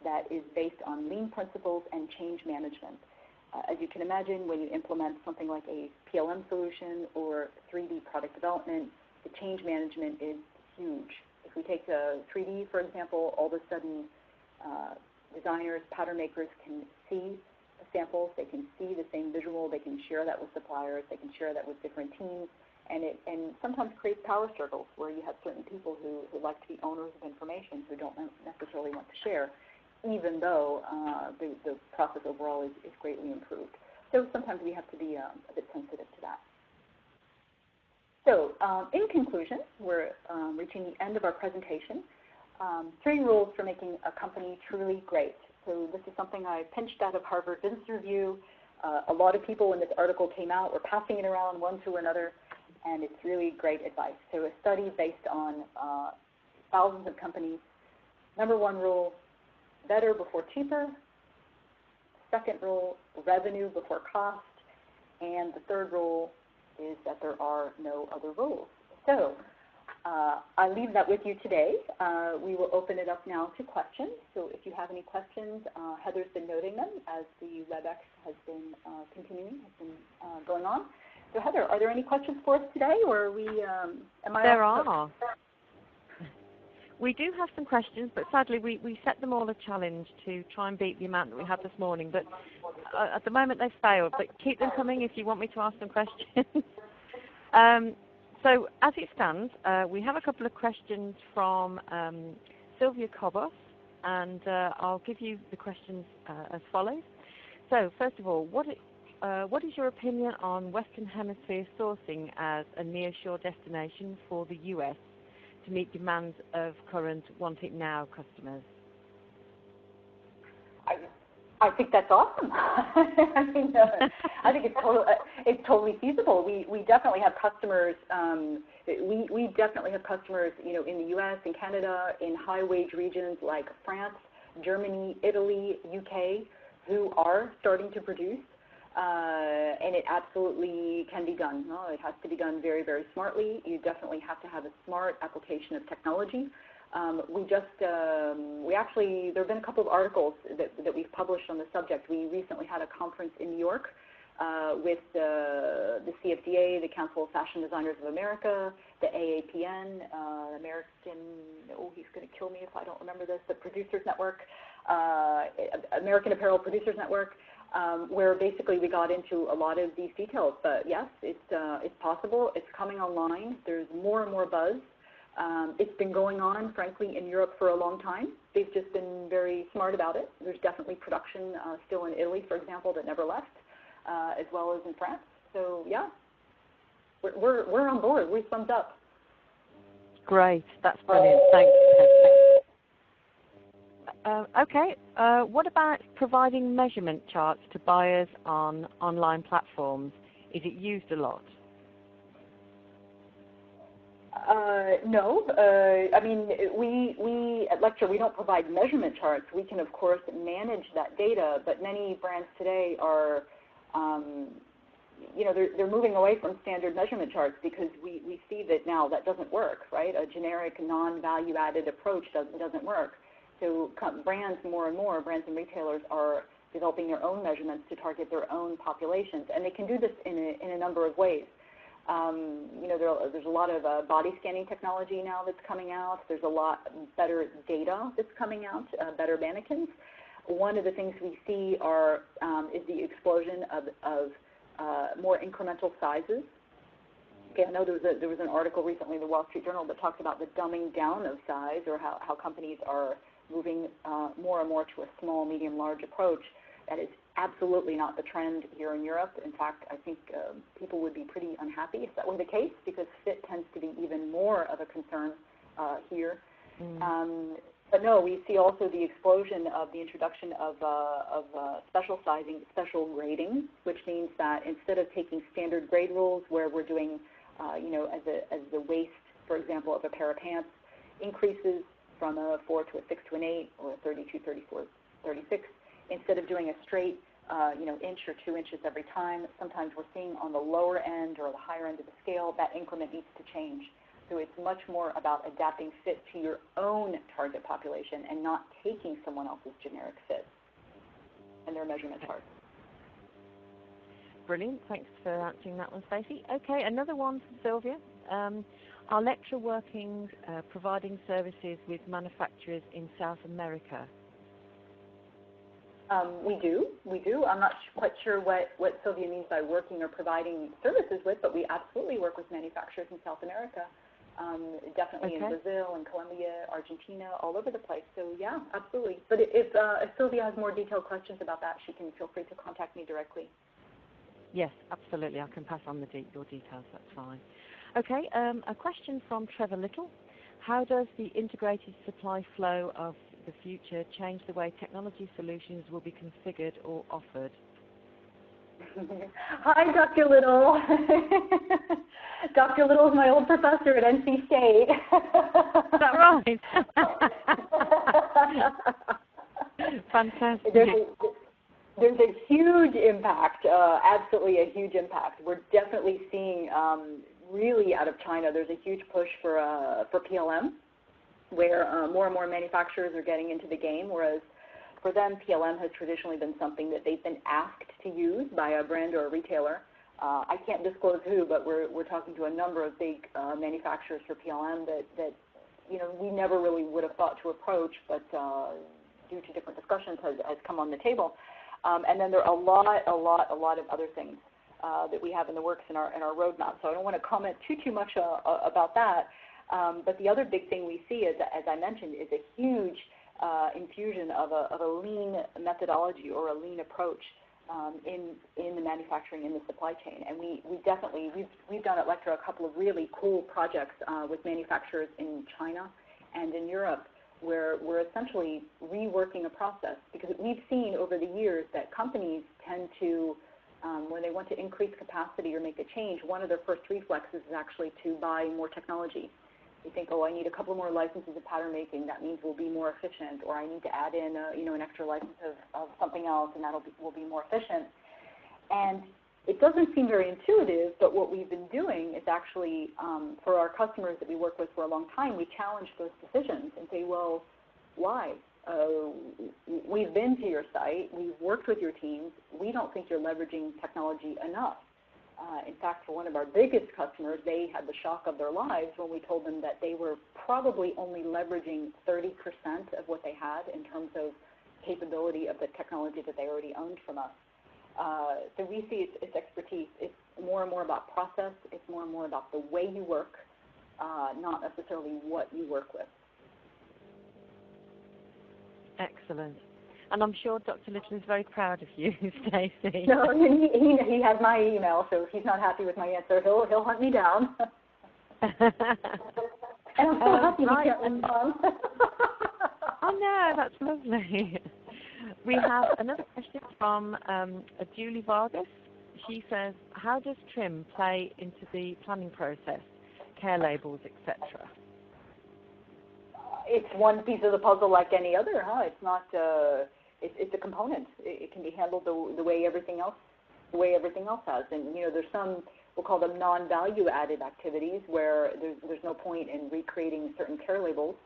that is based on lean principles and change management. As you can imagine, when you implement something like a PLM solution or 3D product development, the change management is huge. If we take 3D, for example, all of a sudden designers, pattern makers can see the samples, they can see the same visual, they can share that with suppliers, they can share that with different teams, and sometimes creates power circles where you have certain people who like to be owners of information who don't necessarily want to share, even though the process overall is greatly improved. So sometimes we have to be a bit sensitive to that. So in conclusion, we're reaching the end of our presentation. 3 rules for making a company truly great. So this is something I pinched out of Harvard Business Review. A lot of people when this article came out were passing it around one to another, and it's really great advice. So a study based on thousands of companies. Number 1 rule, better before cheaper. Second rule, revenue before cost. And the third rule is that there are no other rules. So I leave that with you today. We will open it up now to questions. So if you have any questions, Heather's been noting them as the WebEx has been continuing, has been going on. So Heather, are there any questions for us today, or are we? There are. We do have some questions, but sadly we set them all a challenge to try and beat the amount that we had this morning. But at the moment they've failed. But keep them coming if you want me to ask some questions. So as it stands, we have a couple of questions from Sylvia Cobos, and I'll give you the questions as follows. So first of all, what is your opinion on Western Hemisphere sourcing as a nearshore destination for the US to meet demands of current want-it-now customers? I think that's awesome. I mean, I think it's totally feasible. We definitely have customers. We definitely have customers, you know, in the U.S., in Canada, in high-wage regions like France, Germany, Italy, UK, who are starting to produce, and it absolutely can be done. No, it has to be done very, very smartly. You definitely have to have a smart application of technology. There have been a couple of articles that we've published on the subject. We recently had a conference in New York with the CFDA, the Council of Fashion Designers of America, the AAPN, American, he's going to kill me if I don't remember this, the Producers Network, American Apparel Producers Network, where basically we got into a lot of these details. But yes, it's possible. It's coming online. There's more and more buzz. It's been going on, frankly, in Europe for a long time. They've just been very smart about it. There's definitely production still in Italy, for example, that never left, as well as in France. So, yeah, we're on board. We thumbs up. Great. That's brilliant. Thanks. Okay. What about providing measurement charts to buyers on online platforms? Is it used a lot? No. I mean, we at Lectra, we don't provide measurement charts. We can, of course, manage that data, but many brands today are, they're moving away from standard measurement charts because we see that now that doesn't work, right? A generic, non-value-added approach doesn't work. So brands more and more, brands and retailers are developing their own measurements to target their own populations, and they can do this in a number of ways. There's a lot of body scanning technology now that's coming out. There's a lot better data that's coming out, better mannequins. One of the things we see is the explosion of more incremental sizes. Okay, I know there was an article recently in the Wall Street Journal that talked about the dumbing down of size, or how companies are moving more and more to a small, medium, large approach. That is absolutely not the trend here in Europe. In fact, I think people would be pretty unhappy if that were the case, because fit tends to be even more of a concern here. But no, we see also the explosion of the introduction of special sizing, special grading, which means that instead of taking standard grade rules where we're doing, as the waist, for example, of a pair of pants increases from a 4 to a 6 to an 8, or a 32, 34, 36, instead of doing a straight, inch or 2 inches every time, sometimes we're seeing on the lower end or the higher end of the scale, that increment needs to change. So it's much more about adapting fit to your own target population and not taking someone else's generic fit and their measurement chart. Brilliant. Thanks for answering that one, Stacey. Okay, another one from Sylvia. Are Lectra working, providing services with manufacturers in South America? We do. I'm not quite sure what Sylvia means by working or providing services with, but we absolutely work with manufacturers in South America, definitely in Brazil and Colombia, Argentina, all over the place. So yeah, absolutely. But if Sylvia has more detailed questions about that, she can feel free to contact me directly. Yes, absolutely. I can pass on your details. That's fine. Okay, a question from Trevor Little. How does the integrated supply flow of the future change the way technology solutions will be configured or offered? Hi, Dr. Little. Dr. Little is my old professor at NC State. Is that right? there's a huge impact, absolutely a huge impact. We're definitely seeing, really out of China, there's a huge push for PLM, where more and more manufacturers are getting into the game, whereas for them, PLM has traditionally been something that they've been asked to use by a brand or a retailer. I can't disclose who, but we're talking to a number of big manufacturers for PLM that we never really would have thought to approach, but due to different discussions has come on the table. And then there are a lot of other things that we have in the works in our roadmap. So I don't want to comment too much about that. But the other big thing we see, as I mentioned, is a huge infusion of a lean methodology or a lean approach in the manufacturing, in the supply chain. And we've done at Lectra a couple of really cool projects with manufacturers in China and in Europe, where we're essentially reworking a process, because we've seen over the years that companies tend to, when they want to increase capacity or make a change, one of their first reflexes is actually to buy more technology. They think, oh, I need a couple more licenses of pattern making. That means we'll be more efficient. Or I need to add in, an extra license of something else, and will be more efficient. And it doesn't seem very intuitive, but what we've been doing is actually, for our customers that we work with for a long time, we challenge those decisions and say, well, why? We've been to your site. We've worked with your teams. We don't think you're leveraging technology enough. In fact, for one of our biggest customers, they had the shock of their lives when we told them that they were probably only leveraging 30% of what they had in terms of capability of the technology that they already owned from us. So we see it's expertise. It's more and more about process. It's more and more about the way you work, not necessarily what you work with. Excellent. And I'm sure Dr. Little is very proud of you, Stacey. No, he has my email, so if he's not happy with my answer, he'll hunt me down. And I'm so happy he can't respond. Oh, no, that's lovely. We have another question from Julie Vargas. She says, how does trim play into the planning process, care labels, etc.? It's one piece of the puzzle like any other, huh? It's not. It's a component. It can be handled the way everything else has. And there's some, we'll call them non-value added activities where there's no point in recreating certain care labels.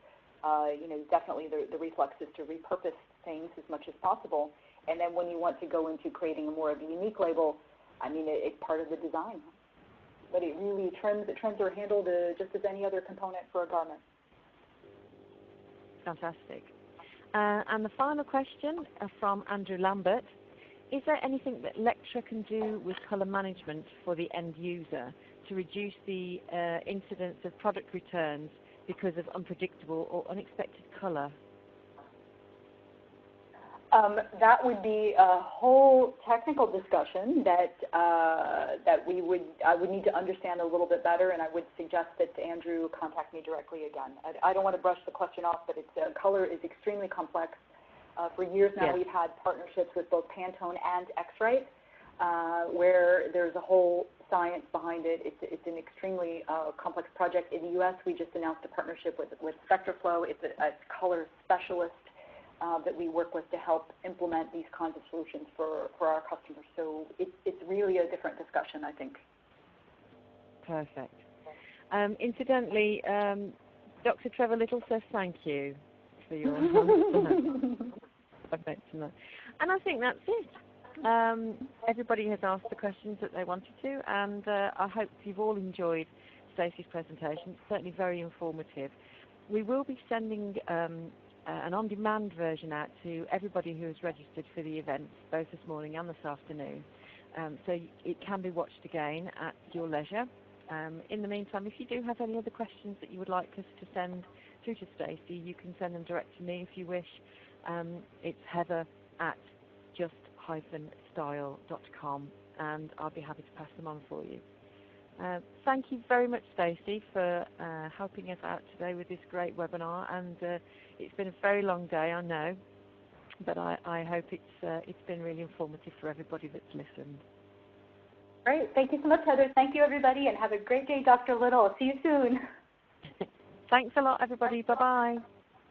Definitely the reflex is to repurpose things as much as possible. And then when you want to go into creating a more of a unique label, it's part of the design. But it really trends are handled just as any other component for a garment. Fantastic. And the final question from Andrew Lambert. Is there anything that Lectra can do with colour management for the end user to reduce the incidence of product returns because of unpredictable or unexpected colour? That would be a whole technical discussion that I would need to understand a little bit better, and I would suggest that Andrew contact me directly again. I don't want to brush the question off, but color is extremely complex. For years now, We've had partnerships with both Pantone and X-Rite, where there's a whole science behind it. It's an extremely complex project. In the U.S., we just announced a partnership with SpectraFlow. It's a color specialist that we work with to help implement these kinds of solutions for our customers. So it's really a different discussion, I think. Perfect. Incidentally, Dr. Trevor Little says thank you for your perfect. And I think that's it. Everybody has asked the questions that they wanted to, and I hope you've all enjoyed Stacey's presentation. It's certainly very informative. We will be sending an on-demand version out to everybody who has registered for the event, both this morning and this afternoon. So it can be watched again at your leisure. In the meantime, if you do have any other questions that you would like us to send through to Stacey, you can send them direct to me if you wish. It's heather@just-style.com, and I'll be happy to pass them on for you. Thank you very much, Stacey, for helping us out today with this great webinar. And it's been a very long day, I know, but I hope it's been really informative for everybody that's listened. Great. Thank you so much, Heather. Thank you, everybody, and have a great day, Dr. Little. I'll see you soon. Thanks a lot, everybody. Bye-bye.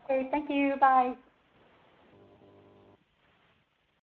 Okay, thank you. Bye.